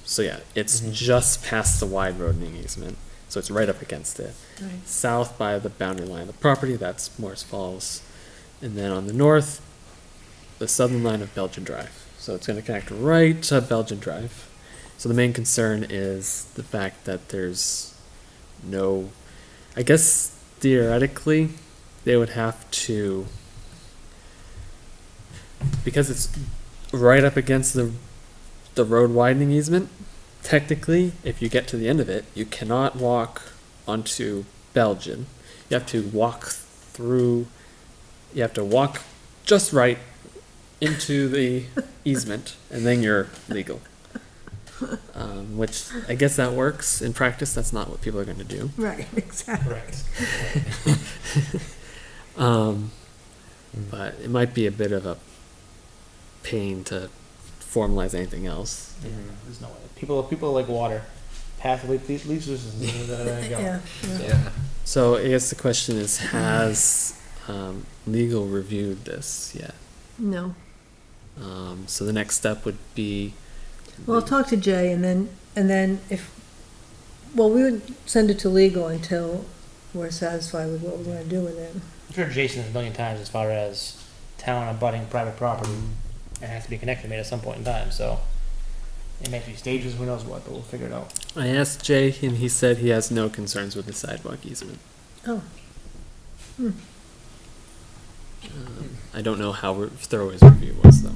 So yeah, it's Mhm. just past the wide roadening easement, so it's right up against it. Right. South by the boundary line of the property, that's Morris Falls, and then on the north, the southern line of Belgian Drive. So it's going to connect right to Belgian Drive. So the main concern is the fact that there's no, I guess theoretically, they would have to, because it's right up against the road widening easement, technically, if you get to the end of it, you cannot walk onto Belgian. You have to walk just right into the easement, and then you're legal. Which I guess that works. In practice, that's not what people are going to do. Right, exactly. Correct. But it might be a bit of a pain to formalize anything else. There's no way. People like water. Path leaves us and there you go. Yeah, yeah. Yeah. So I guess the question is, has legal reviewed this yet? No. So the next step would be. Well, I'll talk to Jay and then we would send it to legal until we're satisfied with what we're gonna do with it. I'm sure Jason has a million times as far as town abutting private property and has to be connected made at some point in time, so it may be stages, who knows what, but we'll figure it out. I asked Jay, and he said he has no concerns with the sidewalk easement. Oh. I don't know how thorough his review was, though.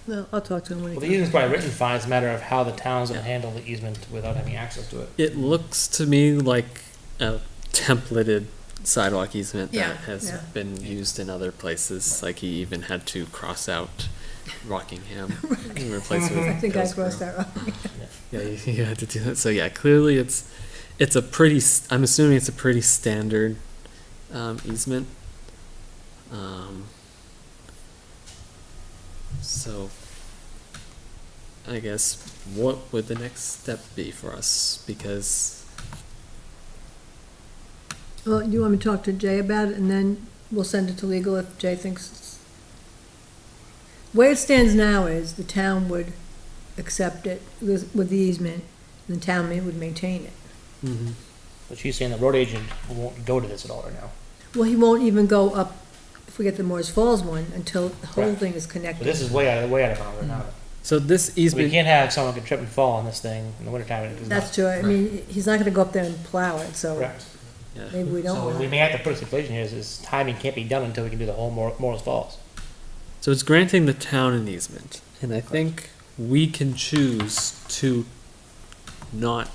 No, I'll talk to him when he Well, the comes. easement's probably written fine, it's a matter of how the town's gonna handle the easement without having access to it. It looks to me like a templated sidewalk easement Yeah, that has yeah. been used in other places. Like he even had to cross out Rockingham and replace it with I think I Hillsborough. crossed that off. Yeah, you had to do that. So yeah, clearly it's a pretty. I'm assuming it's a pretty standard easement. So I guess what would the next step be for us? Because Well, do you want me to talk to Jay about it, and then we'll send it to legal if Jay thinks it's... Where it stands now is the town would accept it with the easement, and the town would maintain it. But she's saying the road agent won't go to this at all right now. Well, he won't even go up, if we get the Morris Falls one, until the whole Correct. thing is But connected. this is way out of bounds right now. so this We easement. can't have someone get trip and fall on this thing in the wintertime. It is not- That's true, I mean, he's not gonna go up there and plow it, so Correct. Yeah. maybe we don't So we want may have to put a stipulation here, is timing can't be done until we can do the whole Morris Falls. So it's granting the town an easement, and I think we can choose to not.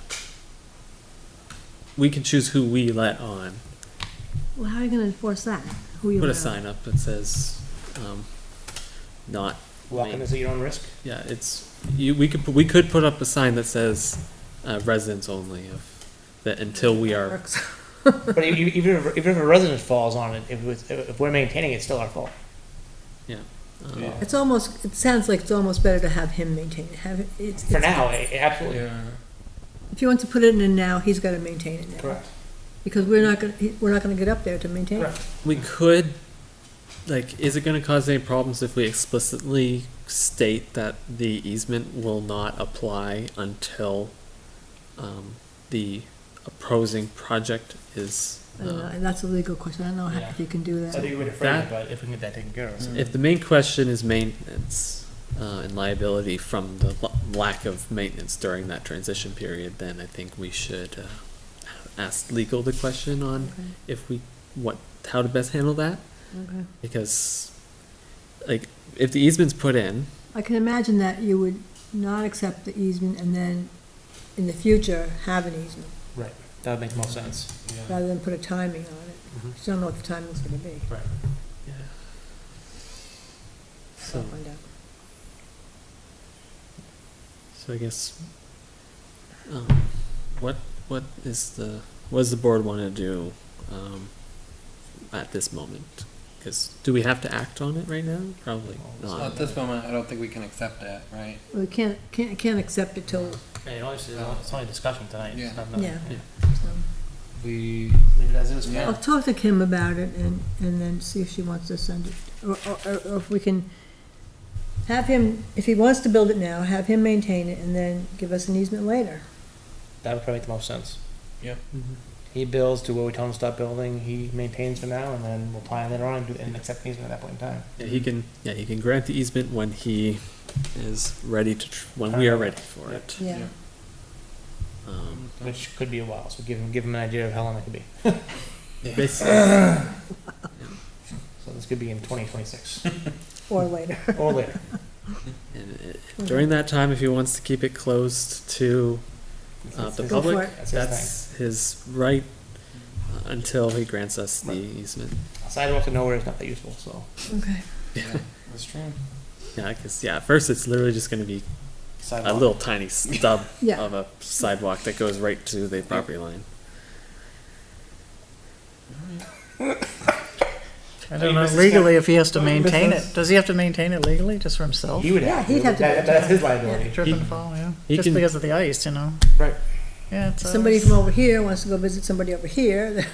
We can choose who we let on. Well, how are you gonna enforce that? Who you Put a let on? sign up that says, not. Walking this at your own risk. Yeah, it's we could put up a sign that says residents only of that until we are, Works. But even if a resident falls on it, if we're maintaining it, it's still our fault. It's almost, it sounds like it's almost better to have him maintain it, have it, it's. For it's- now, absolutely. If he wants to put it in now, he's gotta maintain it now. Correct. Because we're not gonna get up there to maintain it. Correct. we could, like, is it gonna cause any problems if we explicitly state that the easement will not apply until, the opposing project is, I don't know, and that's a legal question, I don't know Yeah. if you can do I that. think we would frame it, but if we can get that taken care of. So. if the main question is maintenance, and liability from the lack of maintenance during that transition period, then I think we should, ask legal the question on Okay, if we, how to best handle that, okay. because, like, if the easement's put in, I can imagine that you would not accept the easement and then in the future have an easement, Right. That would make more sense. rather than put a timing on it. Mhm. You don't know what the timing's gonna be. Right. so, I'll find out. so I guess, what does the board wanna do, at this moment? Cause do we have to act on it right now? Probably So not. at this moment, I don't think we can accept it, right? We can't accept it till, Yeah, it's only discussion tonight. Yeah. It's not nothing. yeah. Yeah. So, We leave it as is. Yeah. I'll talk to Kim about it and then see if she wants to send it, or if we can have him, if he wants to build it now, have him maintain it and then give us an easement later. That would probably make the most sense. Mhm. He builds to where we tell him to stop building, he maintains for now, and then we'll plan later on and accept the easement at that point in time. Yeah, he can grant the easement when he is ready to, when we are ready for it. Yeah. Which could be a while, so give him an idea of how long it could be. Basically, So this could be in 2026 Or later. or later. and during that time, if he wants to keep it closed to, the Go for public, it. That's his that's his right, until he grants us the easement. Sidewalk to nowhere is not that useful, so. Okay. That's true. Yeah, cause, at first it's literally just gonna be a Sidewalk. little tiny stub Yeah. of a sidewalk that goes right to the property line. I don't know legally if he has to maintain it. Does he have to maintain it legally, just for himself? He would Yeah, have he'd have to That's his liability. Trip and fall, yeah. he Just can- because of the ice, you know? Right. Yeah, it's Somebody always- from over here wants to go visit somebody over here, they're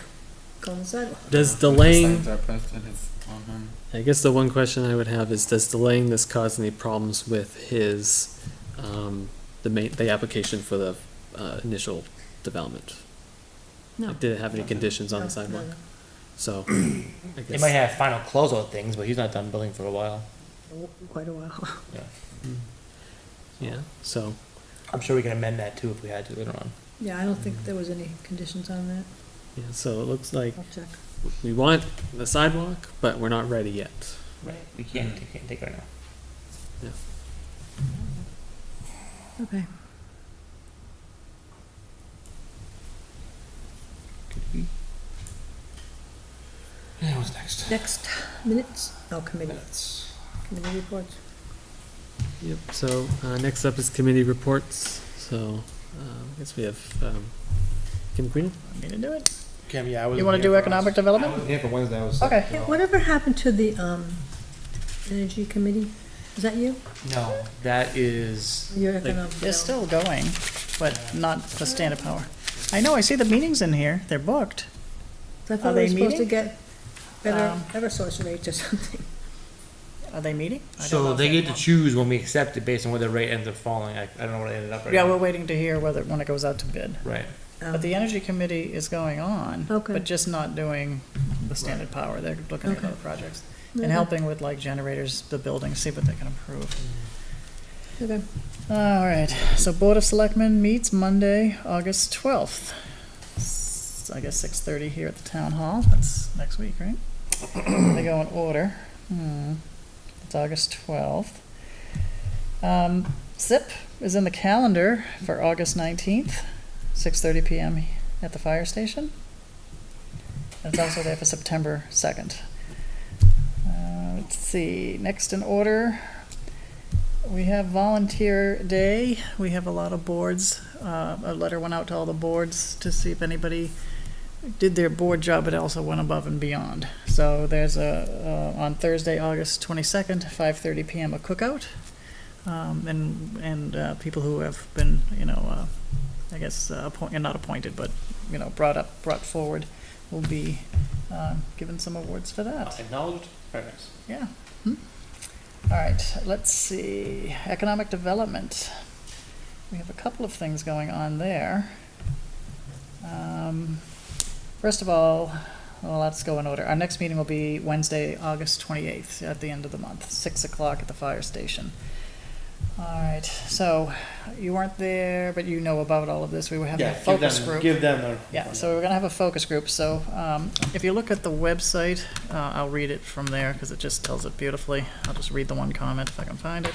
going on the sidewalk. Does delaying, Signs are posted, it's on him. I guess the one question I would have is, does delaying this cause any problems with his, the application for the, initial development? No. Like, did it have any conditions on No, the sidewalk? no, So, I They guess. might have final closeout things, but he's not done building for a while. no, quite a while. Yeah, so, I'm sure we can amend that too if we had to later on. Yeah, I don't think there was any conditions on that. yeah, so it looks like I'll check. we want the sidewalk, but we're not ready yet. Right. We can't take it right now. Okay. Yeah, what's next? Next, minutes, committee Minutes. reports. Yep, so, next up is committee reports, so, I guess we have, Kim Queen? Want me to do it? Kim, yeah, I was. You wanna do economic development? I wasn't here for Wednesday, I was. sick, Okay. so- Whatever happened to the, energy committee? Is that you? No, that is, Your economic They're development? still going, but not the standard power. I know, I see the meetings in here, they're booked. I Are thought we they were supposed to meeting? get better Um, Eversource rates or something. Are they meeting? I don't know so if they get to choose when we accept it based on where the rate ends up falling. I don't know where it ended up right Yeah, now. we're waiting to hear when it goes out to bid. Right. But the energy committee is going on. Okay. But just not doing the standard power. They're looking at Okay. other projects. Okay. And helping with like generators, the buildings, see what they can improve. Okay. All right, so Board of Selectmen meets Monday, August 12th. I guess 6:30 here at the Town Hall. That's next week, right? They go in order. It's August 12th. SIP is in the calendar for August 19th, 6:30 PM at the fire station. And it's also there for September 2nd. Let's see, next in order, We have volunteer day. We have a lot of boards. A letter went out to all the boards to see if anybody did their board job, but also went above and beyond. So there's on Thursday, August 22nd, 5:30 PM, a cookout. And people who have been, I guess, not appointed, but, brought forward will be given some awards for that. Acknowledged, very nice. Yeah. All right, let's see. Economic development. We have a couple of things going on there. First of all, well, let's go in order. Our next meeting will be Wednesday, August 28th, at the end of the month, 6 o'clock at the fire station. All right, so you weren't there, but you know about all of this. We were having a focus group. Give them their. Yeah, so we're gonna have a focus group. So if you look at the website, I'll read it from there because it just tells it beautifully. I'll just read the one comment if I can find it.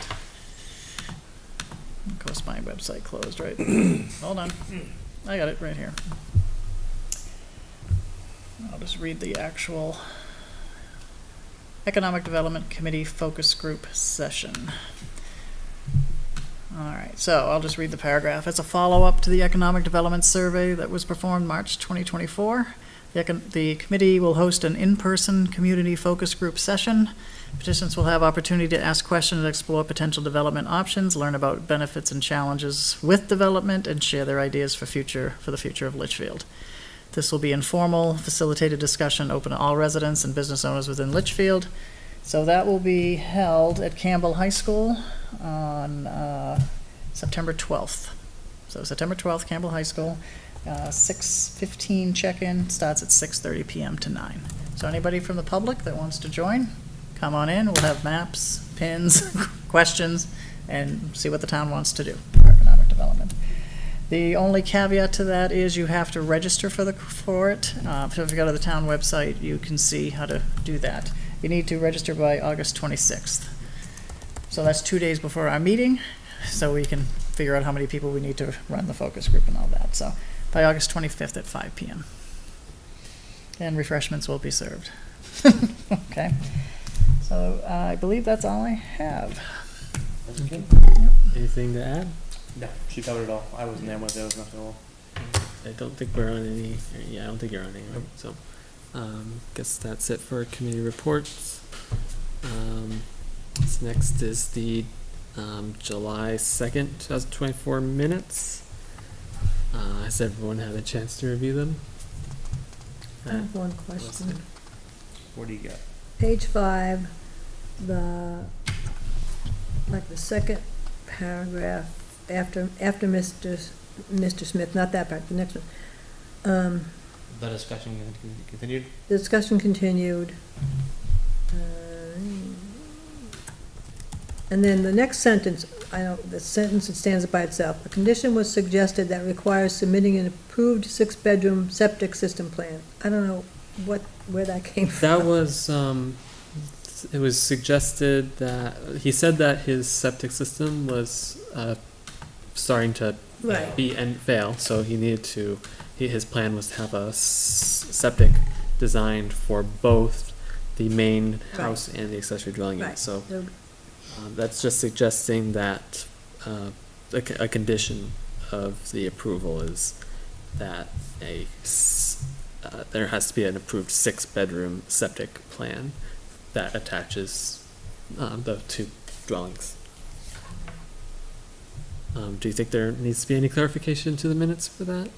Of course, my website closed, right? Hold on. I got it right here. I'll just read the actual Economic Development Committee Focus Group session. All right, so I'll just read the paragraph. It's a follow-up to the Economic Development Survey that was performed March 2024. The committee will host an in-person community focus group session. Participants will have opportunity to ask questions, explore potential development options, learn about benefits and challenges with development, and share their ideas for the future of Litchfield. This will be informal, facilitated discussion, open to all residents and business owners within Litchfield. So that will be held at Campbell High School on September 12th. So September 12th, Campbell High School, 6:15 check-in, starts at 6:30 PM to 9. So anybody from the public that wants to join, come on in. We'll have maps, pins, questions, and see what the town wants to do for economic development. The only caveat to that is you have to register for it. So if you go to the town website, you can see how to do that. You need to register by August 26th. So that's 2 days before our meeting, so we can figure out how many people we need to run the focus group and all that. So by August 25th at 5 PM. And refreshments will be served. Okay. So I believe that's all I have. Anything to add? No, she covered it all. I wasn't there Wednesday, there was nothing at all. I don't think we're on any. Yeah, I don't think you're on any. Right? So, guess that's it for committee reports. This next is the July 2nd, 2024 minutes. Has everyone had a chance to review them? I have one question. What do you got? Page 5, the second paragraph after Mr. Smith, not that part, the next one. The discussion continued? The discussion continued. And then the next sentence, the sentence, it stands by itself. A condition was suggested that requires submitting an approved 6-bedroom septic system plan. I don't know where that came from. That was, it was suggested that, he said that his septic system was starting to Right. be and fail, so he needed to, his plan was to have a septic designed for both the main house and the accessory dwelling unit. Right. So that's just suggesting that a condition of the approval is that there has to be an approved 6-bedroom septic plan that attaches the 2 dwellings. Do you think there needs to be any clarification to the minutes for that?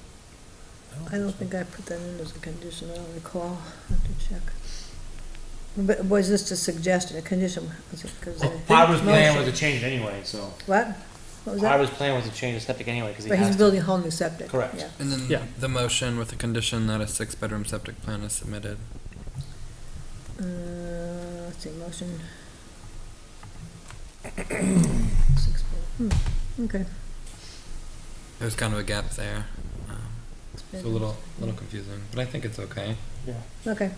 I don't think I put that in as a condition, I don't recall, I have to check. But was this a suggestion, a condition? Was it 'cause Part of his plan motion- was to change anyway, so. What? What was Part that? of his plan was to change the septic anyway, because he But has he's to. building a whole new septic. Correct. Yeah. And then Yeah. the motion with the condition that a 6-bedroom septic plan is submitted. Let's see, motion. 6 okay. There's kind of a gap there. It's a little confusing, but I think it's okay. Okay,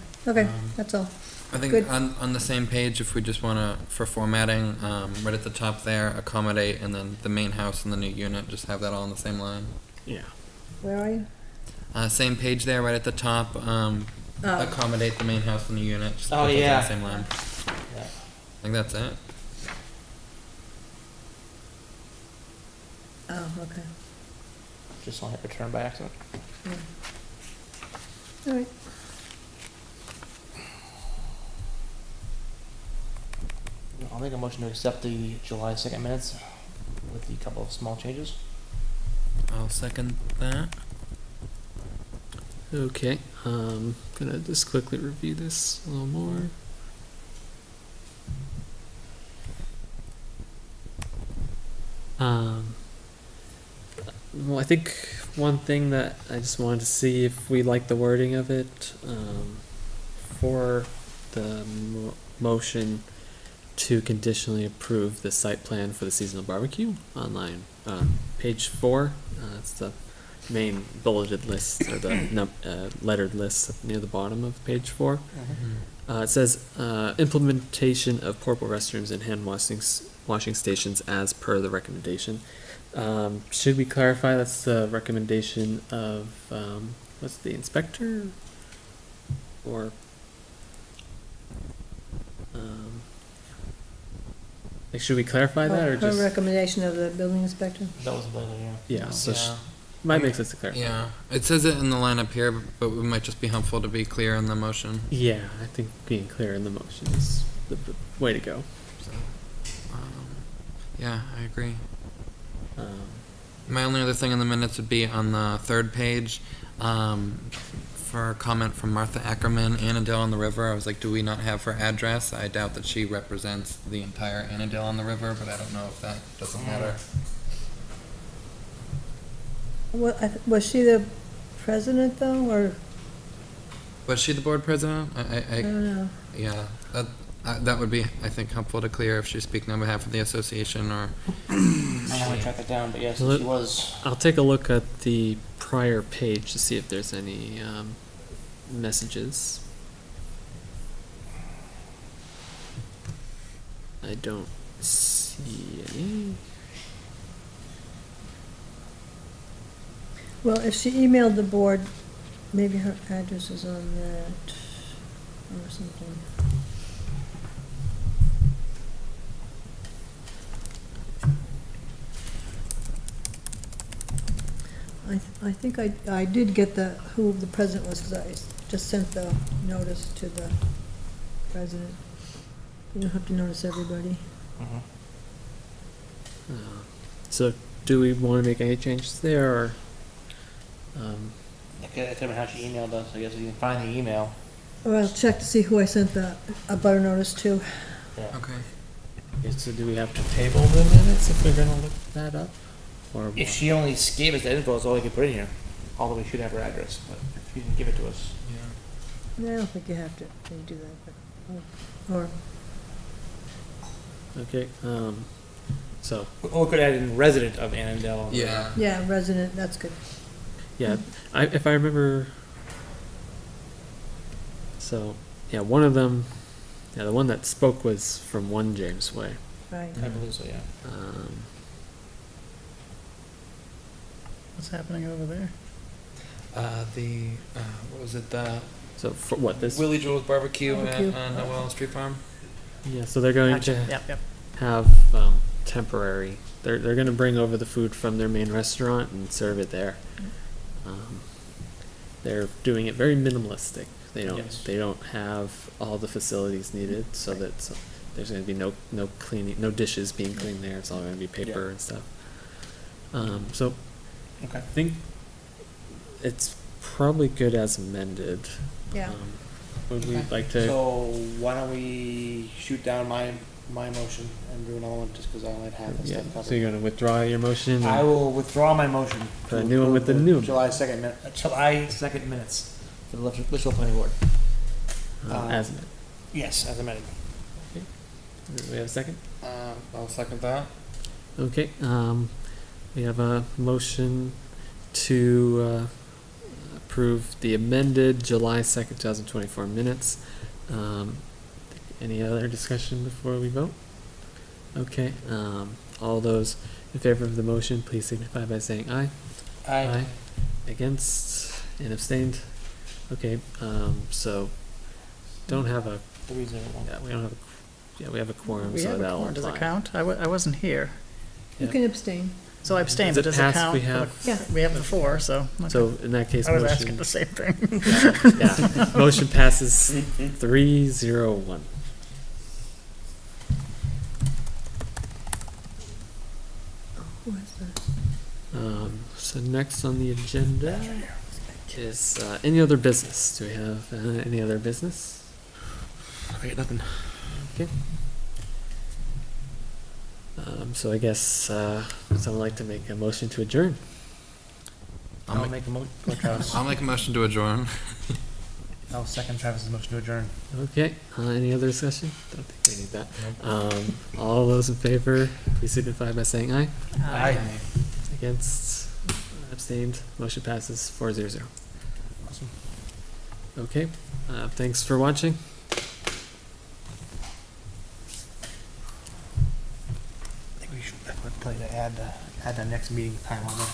that's all. I think Good. on the same page, if we just want to, for formatting, right at the top there, accommodate, and then the main house and the new unit, just have that all on the same line. Yeah. Where are you? Same page there, right at the top, accommodate the main house and the unit, just Oh, put those on yeah. the same line. Yeah. I think that's it. Oh, okay. Just on hit return by accident. All right. I'll make a motion to accept the July 2nd minutes with the couple of small changes. I'll second that. Okay, gonna just quickly review this a little more. Well, I think one thing that I just wanted to see if we like the wording of it, for the motion to conditionally approve the site plan for the seasonal barbecue online, page 4, it's the main bulleted list, or the lettered list near the bottom of page 4. It says, implementation of portable restrooms and hand washing stations as per the recommendation. Should we clarify that's the recommendation of, what's the inspector? Or, like, should we clarify that, or Per just? recommendation of the building inspector? That was the building, yeah. Yeah, so Yeah. might make sense to clarify. Yeah, it says it in the line up here, but it might just be helpful to be clear in the motion. Yeah, I think being clear in the motion is the way to go. So, yeah, I agree. Um, My only other thing in the minutes would be on the third page, for a comment from Martha Ackerman, Annandale on the River. I was like, do we not have her address? I doubt that she represents the entire Annandale on the River, but I don't know if that doesn't matter. Was she the president, though, or, Was she the board president? I don't know. Yeah, that would be, I think, helpful to clear if she's speaking on behalf of the association or. I haven't tracked that down, but yes, Well, she was. I'll take a look at the prior page to see if there's any messages. I don't see any. Well, if she emailed the board, maybe her address is on that, or something. I think I did get who the president was, because I just sent the notice to the president. You don't have to notice everybody. Mhm. So, do we want to make any changes there, or? I can't remember how she emailed us. I guess if you can find the email. Well, I'll check to see who I sent a butter notice to. Yeah. Okay. So do we have to table the minutes if we're gonna look that up? Or If she only gave us the info, that's all we could put in here. Although we should have her address, but if you can give it to us. Yeah. I don't think you have to do that, but, or, okay, so, Or we could add in resident of Annandale. Yeah. yeah, resident, that's good. yeah, if I remember, so, yeah, one of them, yeah, the one that spoke was from 1 James Way. Right. I believe so, yeah. What's happening over there? What was it, the So for what, this? Willie Joel's Barbecue Barbecue. at Noel Street Farm? Yeah, so they're going Gotcha. to Yep, yep. have temporary. They're going to bring over the food from their main restaurant and serve it there. They're doing it very minimalistic. They don't Yes. they don't have all the facilities needed, so that there's going to be no cleaning, no dishes being cleaned there. It's all going to be paper Yeah. and stuff. So Okay. I think it's probably good as amended. Yeah. Would we Okay. like to? So why don't we shoot down my motion and do another one just because I only have this Yeah. stuff covered. So you're going to withdraw your motion? I will withdraw my motion. Put a to new one with approve the new- July 2nd minutes for the Litchfield Planning Board. as amended. Yes, as amended. Do we have a second? I'll second that. Okay, we have a motion to approve the amended July 2nd, 2024 minutes. Any other discussion before we vote? Okay, all those in favor of the motion, please signify by saying aye. Aye. Against and abstained? Okay, so don't have a, 3-0-1. yeah, we don't have a, yeah, we have a quorum, We so have a that'll quorum. Does it apply. count? I wasn't here. You Yeah. can abstain. So I abstained, Is but it does it passed? count? We for the- have- Yeah. We have the 4, so. okay. So in that case, I was asking motion, the same thing. yeah, motion passes 3-0-1. Who is that? So next on the agenda is any other business? Do we have any other business? I got nothing. Okay. So I guess would someone like to make a motion to adjourn? I'll make a motion. Travis. I'll make a motion to adjourn. I'll second Travis's motion to adjourn. Okay. Any other discussion? Don't think we need that. All those in favor, please signify by saying aye. Aye. Against, abstained, motion passes 4-0. Awesome. Okay. Thanks for watching. I think we should play to add the next meeting time on there.